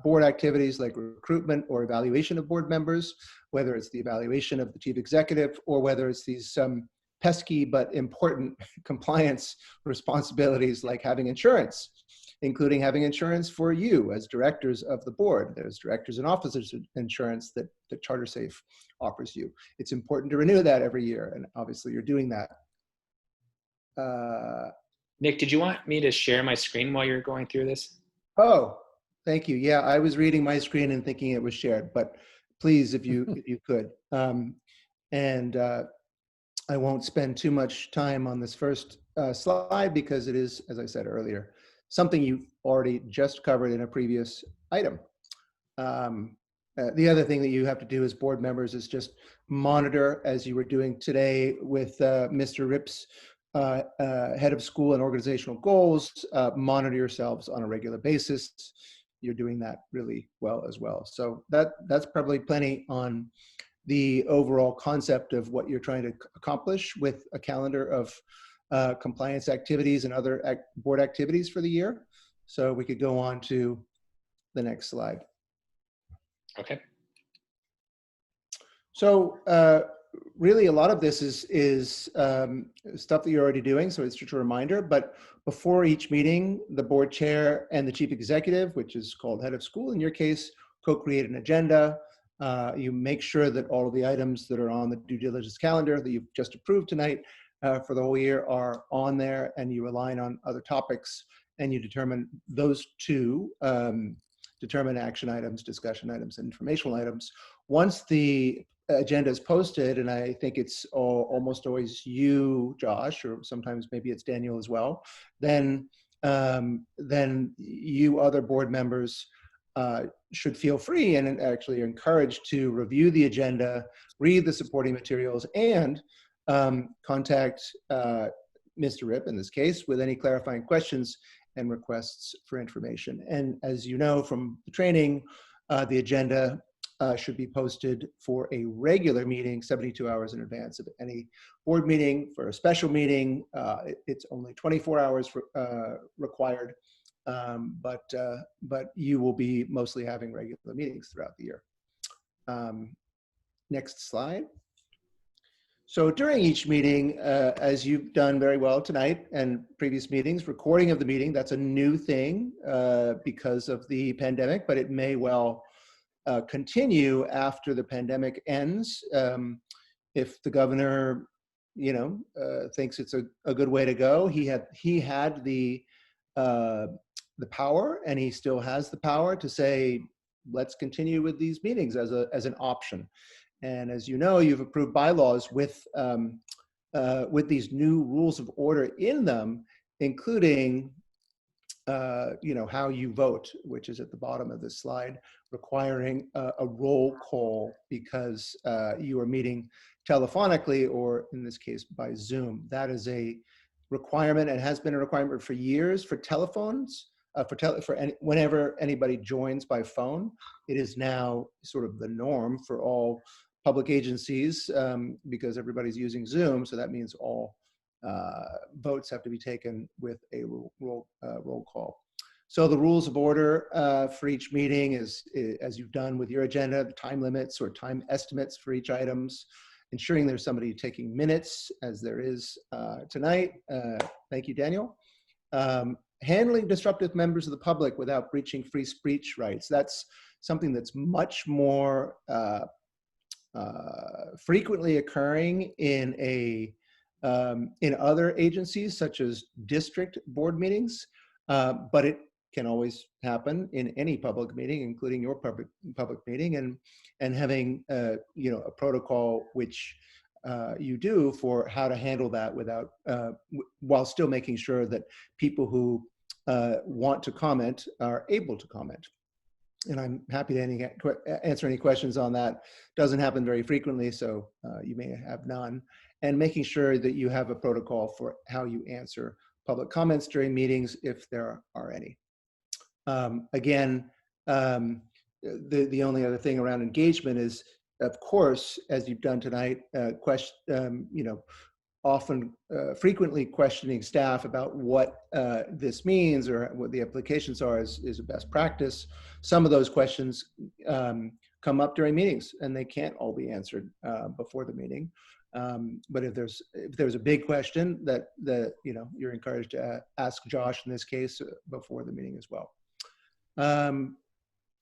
board activities like recruitment or evaluation of board members, whether it's the evaluation of the chief executive, or whether it's these pesky but important compliance responsibilities like having insurance, including having insurance for you as directors of the board. There's directors and officers insurance that CharterSafe offers you. It's important to renew that every year, and obviously you're doing that. Nick, did you want me to share my screen while you're going through this? Oh, thank you. Yeah, I was reading my screen and thinking it was shared, but please, if you could. I won't spend too much time on this first slide because it is, as I said earlier, something you've already just covered in a previous item. The other thing that you have to do as board members is just monitor, as you were doing today with Mr. Rip's head of school and organizational goals, monitor yourselves on a regular basis. You're doing that really well as well. So that's probably plenty on the overall concept of what you're trying to accomplish with a calendar of compliance activities and other board activities for the year. So we could go on to the next slide. Okay. So really a lot of this is stuff that you're already doing, so it's just a reminder. But before each meeting, the board chair and the chief executive, which is called head of school in your case, co-create an agenda. You make sure that all of the items that are on the due diligence calendar that you've just approved tonight for the whole year are on there, and you align on other topics, and you determine those two, determine action items, discussion items, and informational items. Once the agenda is posted, and I think it's almost always you, Josh, or sometimes maybe it's Daniel as well, then you other board members should feel free and actually are encouraged to review the agenda, read the supporting materials, and contact Mr. Rip, in this case, with any clarifying questions and requests for information. And as you know from the training, the agenda should be posted for a regular meeting 72 hours in advance of any board meeting. For a special meeting, it's only 24 hours required, but you will be mostly having regular meetings throughout the year. Next slide. So during each meeting, as you've done very well tonight and previous meetings, recording of the meeting, that's a new thing because of the pandemic, but it may well continue after the pandemic ends. If the governor, thinks it's a good way to go, he had the power, and he still has the power to say, let's continue with these meetings as an option. And as you know, you've approved bylaws with these new rules of order in them, including how you vote, which is at the bottom of this slide, requiring a roll call because you are meeting telephonically, or in this case by Zoom. That is a requirement and has been a requirement for years for telephones. Whenever anybody joins by phone, it is now sort of the norm for all public agencies because everybody's using Zoom. So that means all votes have to be taken with a roll call. So the rules of order for each meeting is, as you've done with your agenda, the time limits or time estimates for each items, ensuring there's somebody taking minutes, as there is tonight. Thank you, Daniel. Handling disruptive members of the public without breaching free speech rights. That's something that's much more frequently occurring in other agencies, such as district board meetings, but it can always happen in any public meeting, including your public meeting, and having a protocol which you do for how to handle that without while still making sure that people who want to comment are able to comment. And I'm happy to answer any questions on that. Doesn't happen very frequently, so you may have none. And making sure that you have a protocol for how you answer public comments during meetings, if there are any. Again, the only other thing around engagement is, of course, as you've done tonight, often frequently questioning staff about what this means or what the implications are is a best practice. Some of those questions come up during meetings, and they can't all be answered before the meeting. But if there's a big question that you're encouraged to ask Josh in this case before the meeting as well.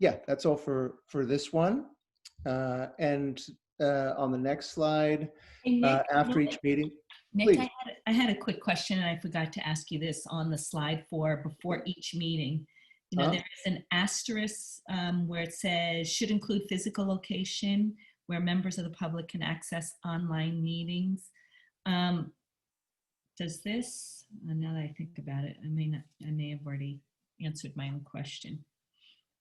Yeah, that's all for this one. And on the next slide, Hey, Nick, after each meeting. Nick, Please. I had a quick question, and I forgot to ask you this on the slide for before each meeting. There is an asterisk where it says should include physical location where members of the public can access online meetings. Does this, now that I think about it, I may have already answered my own question.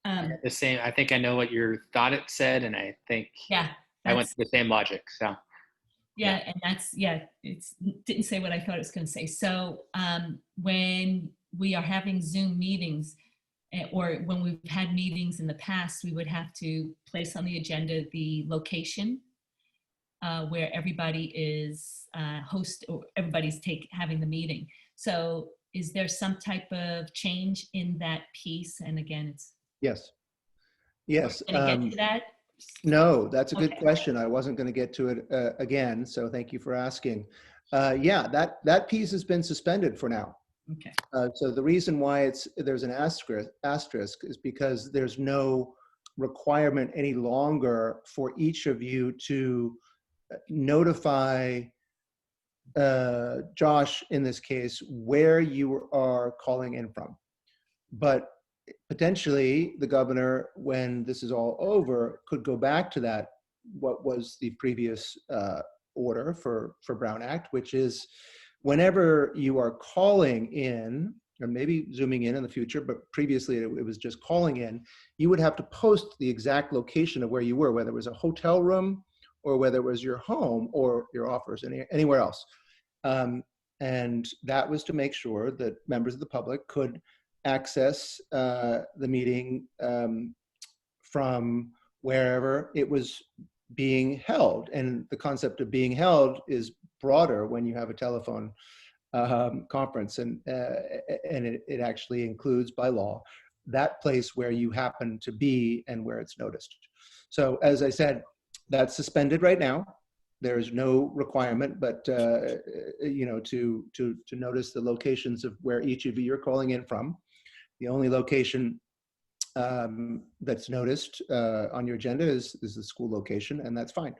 The same, I think I know what you thought it said, and I think yeah, I went to the same logic, so. Yeah, and that's, yeah, it's didn't say what I thought it was going to say. So when we are having Zoom meetings, or when we've had meetings in the past, we would have to place on the agenda the location where everybody is host, or everybody's having the meeting. So is there some type of change in that piece? And again, it's Yes. Yes. going to get to that. No, that's a good Okay. question. I wasn't going to get to it again, so thank you for asking. Yeah, that piece has been suspended for now. Okay. So the reason why there's an asterisk is because there's no requirement any longer for each of you to notify Josh, in this case, where you are calling in from. But potentially the governor, when this is all over, could go back to that, what was the previous order for Brown Act, which is whenever you are calling in, or maybe zooming in the future, but previously it was just calling in, you would have to post the exact location of where you were, whether it was a hotel room or whether it was your home or your office, anywhere else. And that was to make sure that members of the public could access the meeting from wherever it was being held. And the concept of being held is broader when you have a telephone conference, and it actually includes, by law, that place where you happen to be and where it's noticed. So as I said, that's suspended right now. There's no requirement, but you know, to notice the locations of where each of you are calling in from. The only location that's noticed on your agenda is the school location, and that's fine.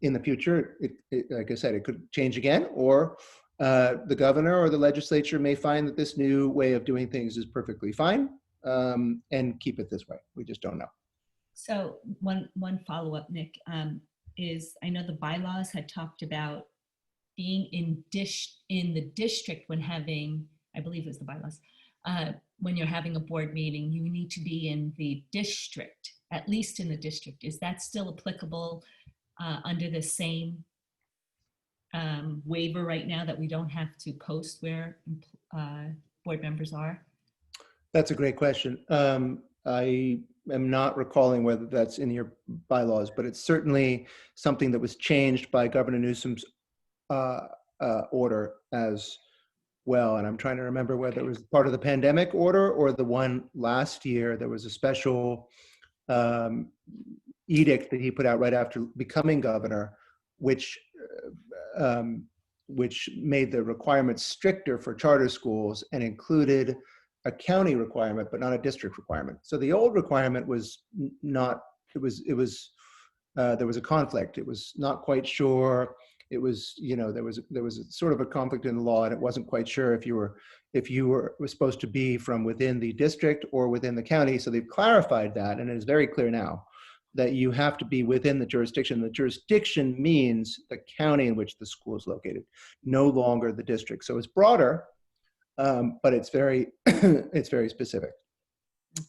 In the future, like I said, it could change again, or the governor or the legislature may find that this new way of doing things is perfectly fine, and keep it this way. We just don't know. So one follow-up, Nick, is I know the bylaws had talked about being in the district when having, I believe it was the bylaws, when you're having a board meeting, you need to be in the district, at least in the district. Is that still applicable under the same waiver right now, that we don't have to post where board members are? That's a great question. I am not recalling whether that's in your bylaws, but it's certainly something that was changed by Governor Newsom's order as well. And I'm trying to remember whether it was part of the pandemic order or the one last year. There was a special edict that he put out right after becoming governor, which made the requirements stricter for charter schools and included a county requirement, but not a district requirement. So the old requirement was not, there was a conflict. It was not quite sure. It was, you know, there was a sort of a conflict in the law, and it wasn't quite sure if you were supposed to be from within the district or within the county. So they've clarified that, and it is very clear now that you have to be within the jurisdiction. The jurisdiction means the county in which the school is located, no longer the district. So it's broader, but it's very it's very specific.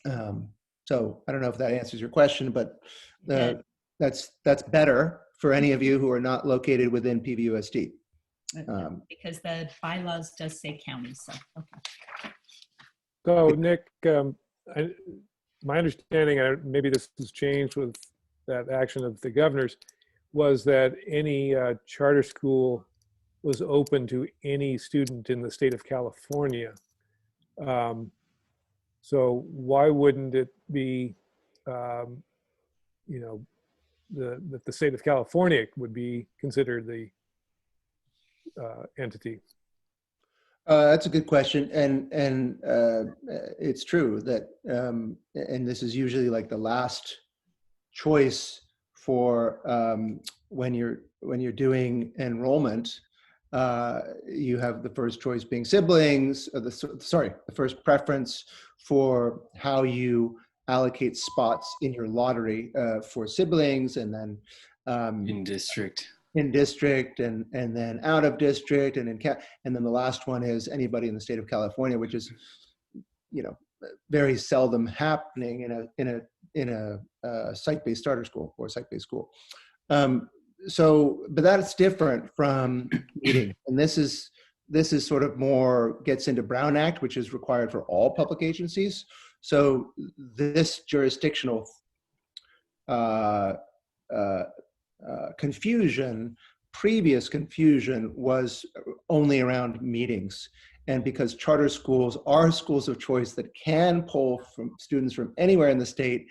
So I don't know if that answers your question, but that's better for any of you who are not located within PVUSD. Because the bylaws does say county, so okay. So Nick, my understanding, maybe this has changed with that action of the governor's, was that any charter school was open to any student in the state of California. So why wouldn't it be, you know, that the state of California would be considered the entity? That's a good question, and it's true that, and this is usually like the last choice for when you're doing enrollment. You have the first choice being siblings, or the first preference for how you allocate spots in your lottery for siblings, and then In district. in district, and then out of district, and then the last one is anybody in the state of California, which is, you know, very seldom happening in a site-based charter school or site-based school. but that's different from meeting. And this is sort of more gets into Brown Act, which is required for all public agencies. So this jurisdictional previous confusion was only around meetings. And because charter schools are schools of choice that can pull from students from anywhere in the state,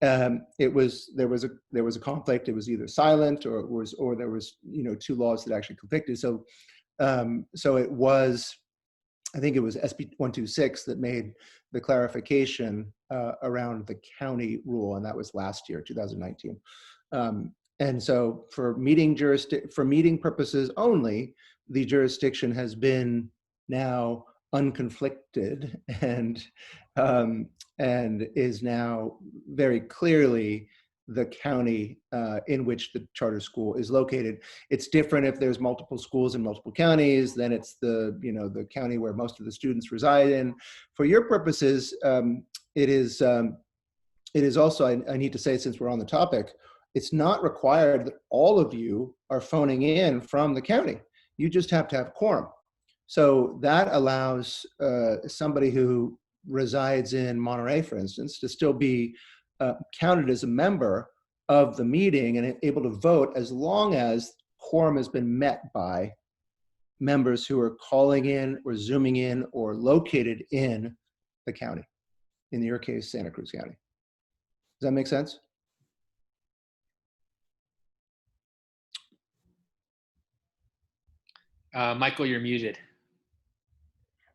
there was a conflict. It was either silent or there was two laws that actually conflicted. So it was, I think it was SB 126 that made the clarification around the county rule, and that was last year, 2019. And so for meeting purposes only, the jurisdiction has been now unconflicted and is now very clearly the county in which the charter school is located. It's different if there's multiple schools in multiple counties, then it's the county where most of the students reside in. For your purposes, it is also, I need to say, since we're on the topic, it's not required that all of you are phoning in from the county. You just have to have quorum. So that allows somebody who resides in Monterey, for instance, to still be counted as a member of the meeting and able to vote, as long as quorum has been met by members who are calling in or Zooming in or located in the county, in your case, Santa Cruz County. Does that make sense? Michael, you're muted.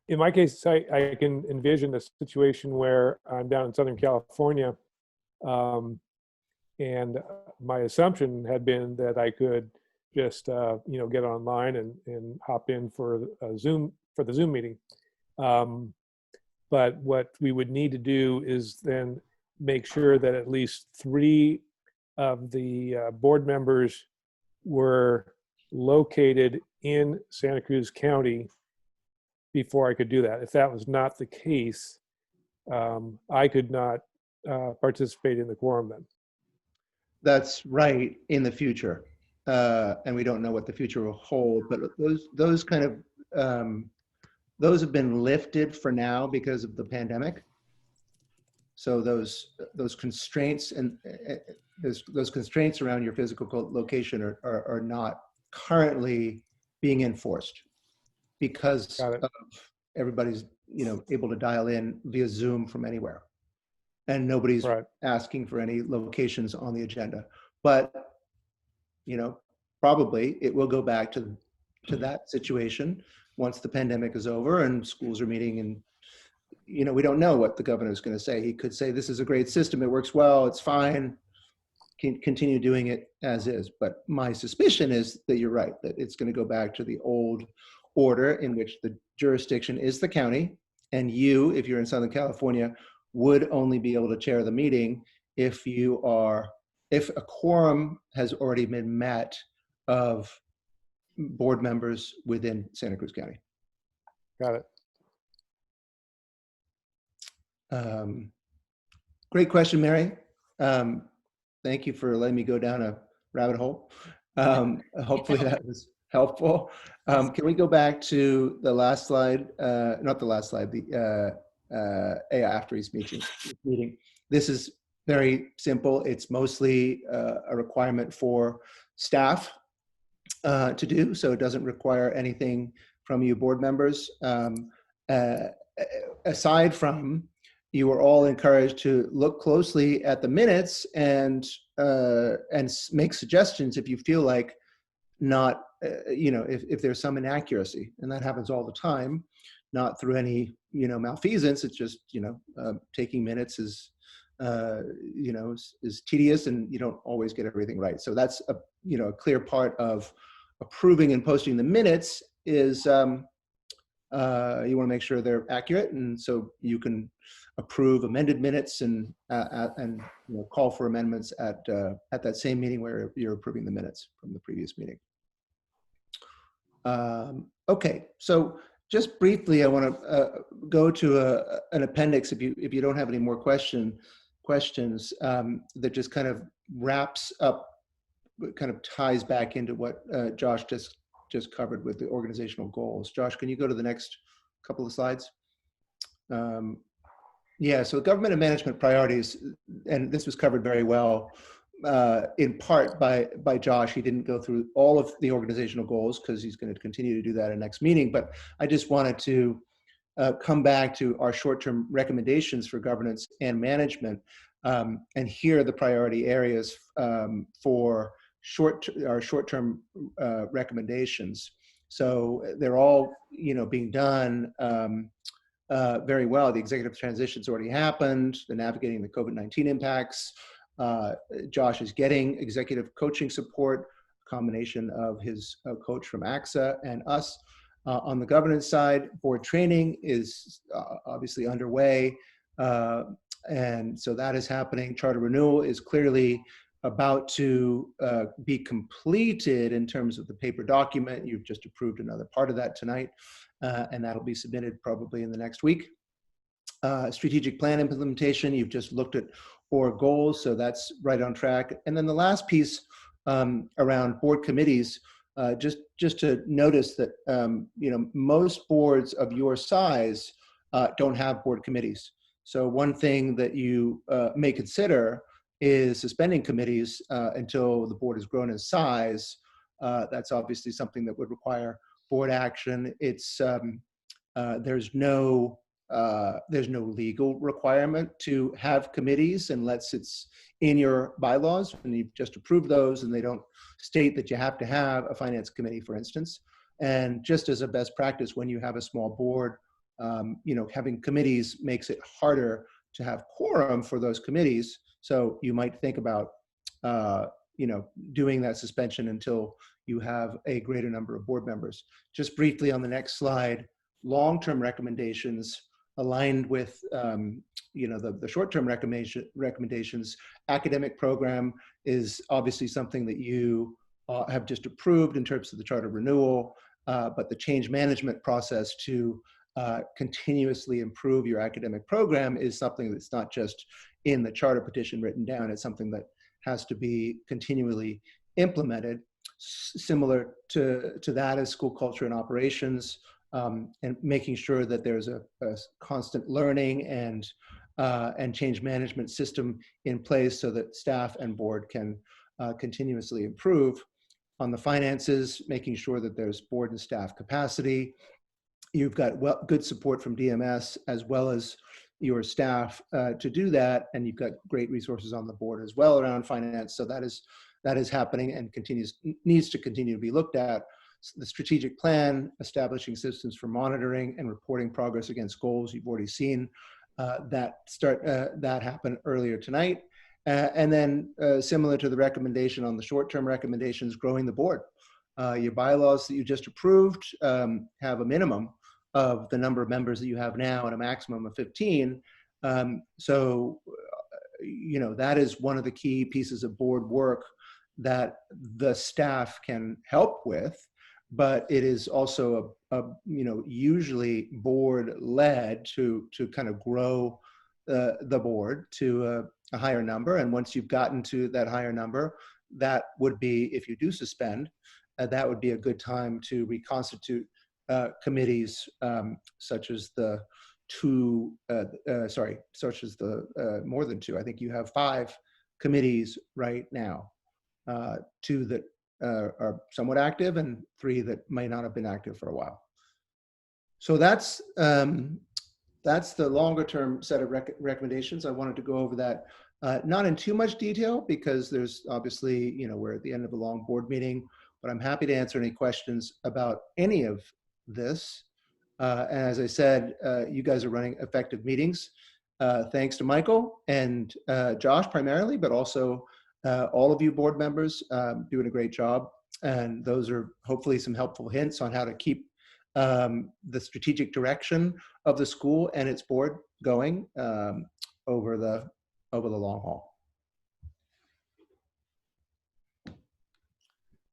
In my case, I can envision a situation where I'm down in Southern California, and my assumption had been that I could just get online and hop in for the Zoom meeting. But what we would need to do is then make sure that at least 3 of the board members were located in Santa Cruz County before I could do that. If that was not the case, I could not participate in the quorum then. That's right, in the future. And we don't know what the future will hold, but those kind of, those have been lifted for now because of the pandemic. So those constraints and those constraints around your physical location are not currently being enforced, because of everybody's able to dial in via Zoom from anywhere, and nobody's asking for any locations on the agenda. But probably it will go back to that situation once the pandemic is over and schools are meeting. And we don't know what the governor is going to say. He could say, this is a great system, it works well, it's fine, continue doing it as is. But my suspicion is that you're right, that it's going to go back to the old order in which the jurisdiction is the county, and you, if you're in Southern California, would only be able to chair the meeting if a quorum has already been met of board members within Santa Cruz County. Got it. Great question, Mary. Thank you for letting me go down a rabbit hole. Hopefully that was helpful. Can we go back to the last slide? Not the last slide, the after each meeting. This is very simple. It's mostly a requirement for staff to do, so it doesn't require anything from you board members. Aside from, you are all encouraged to look closely at the minutes and make suggestions if you feel like not, if there's some inaccuracy, and that happens all the time, not through any, malfeasance. It's just, taking minutes is tedious, and you don't always get everything right. So that's a clear part of approving and posting the minutes is you want to make sure they're accurate, and so you can approve amended minutes and call for amendments at that same meeting where you're approving the minutes from the previous meeting. Okay, so just briefly, I want to go to an appendix if you don't have any more questions that just kind of wraps up kind of ties back into what Josh just covered with the organizational goals. Josh, can you go to the next couple of slides? Yeah, so government and management priorities, and this was covered very well, in part by Josh. He didn't go through all of the organizational goals because he's going to continue to do that in next meeting, but I just wanted to come back to our short-term recommendations for governance and management, and here are the priority areas for our short-term recommendations. So they're all, being done very well. The executive transition's already happened. The navigating the COVID-19 impacts. Josh is getting executive coaching support, a combination of his coach from AXA and us. On the governance side, board training is obviously underway. And so that is happening. Charter renewal is clearly about to be completed in terms of the paper document. You've just approved another part of that tonight, and that'll be submitted probably in the next week. Strategic plan implementation, you've just looked at board goals, so that's right on track. And then the last piece around board committees, just to notice that most boards of your size don't have board committees. So one thing that you may consider is suspending committees until the board has grown in size. That's obviously something that would require board action. It's there's no legal requirement to have committees unless it's in your bylaws and you've just approved those, and they don't state that you have to have a finance committee, for instance. And just as a best practice, when you have a small board, having committees makes it harder to have quorum for those committees. So you might think about, doing that suspension until you have a greater number of board members. Just briefly on the next slide, long-term recommendations aligned with, the short-term recommendations. Academic program is obviously something that you have just approved in terms of the charter renewal, but the change management process to continuously improve your academic program is something that's not just in the charter petition written down. It's something that has to be continually implemented. Similar to that is school culture and operations, and making sure that there's a constant learning and change management system in place so that staff and board can continuously improve. On the finances, making sure that there's board and staff capacity. You've got good support from DMS as well as your staff to do that, and you've got great resources on the board as well around finance. So that is happening and needs to continue to be looked at. The strategic plan, establishing systems for monitoring and reporting progress against goals. You've already seen that happen earlier tonight. And then similar to the recommendation on the short-term recommendations, growing the board. Your bylaws that you just approved have a minimum of the number of members that you have now and a maximum of 15. So that is one of the key pieces of board work that the staff can help with, but it is also usually board led to kind of grow the board to a higher number. And once you've gotten to that higher number, that would be, if you do suspend, that would be a good time to reconstitute committees, such as the more than two. I think you have 5 committees right now, 2 that are somewhat active and 3 that may not have been active for a while. So that's the longer term set of recommendations. I wanted to go over that, not in too much detail because there's obviously, we're at the end of a long board meeting, but I'm happy to answer any questions about any of this. And as I said, you guys are running effective meetings. Thanks to Michael and Josh primarily, but also all of you board members doing a great job. And those are hopefully some helpful hints on how to keep the strategic direction of the school and its board going over the long haul.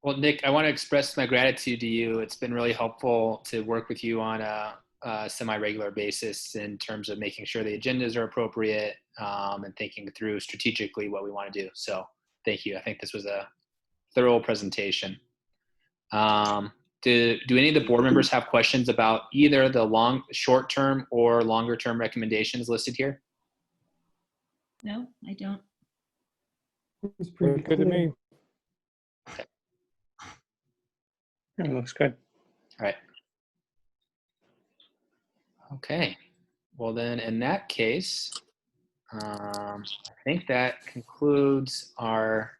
Well, Nick, I want to express my gratitude to you. It's been really helpful to work with you on a semi-regular basis in terms of making sure the agendas are appropriate and thinking through strategically what we want to do. So thank you. I think this was a thorough presentation. Do any of the board members have questions about either the short-term or longer-term recommendations listed here? No, I don't. It's pretty Looks good to clear. me. It looks good. All right. Okay. Well, then in that case, I think that concludes our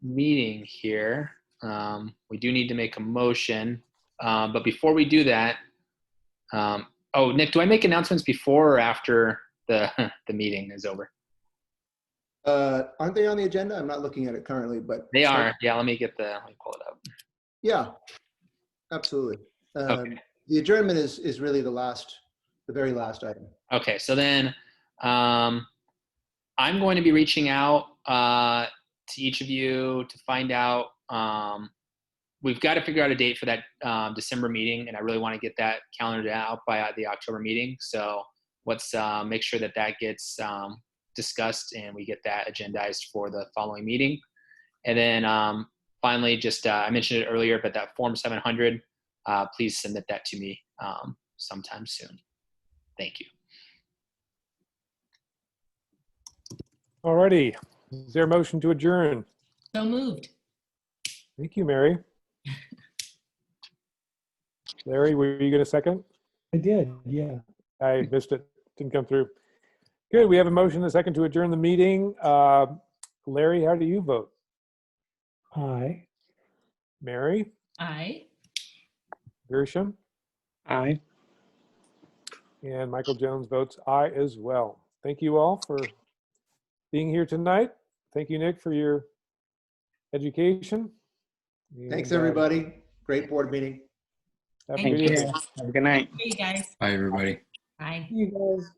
meeting here. We do need to make a motion, but before we do that, oh, Nick, do I make announcements before or after the meeting is over? Aren't they on the agenda? I'm not looking at it currently, but They are. Yeah, let me pull it up. yeah, absolutely. Okay. The adjournment is really the very last item. Okay, so then I'm going to be reaching out to each of you to find out. We've got to figure out a date for that December meeting, and I really want to get that calendared out by the October meeting. So let's make sure that gets discussed and we get that agendized for the following meeting. And then finally, just I mentioned it earlier, but that Form 700, please submit that to me sometime soon. Thank you. All righty. Is there a motion to adjourn? So moved. Thank you, Mary. Larry, were you going to second? I did, yeah. I missed it. Didn't come through. Good. We have a motion and a second to adjourn the meeting. Larry, how do you vote? Aye. Mary? Aye. Gershom? Aye. And Michael Jones votes aye as well. Thank you all for being here tonight. Thank you, Nick, for your education. Thanks, And, everybody. Great board meeting. Have a Thank good you. evening. Have a good night. Hey, guys. Bye, everybody. Bye. You guys.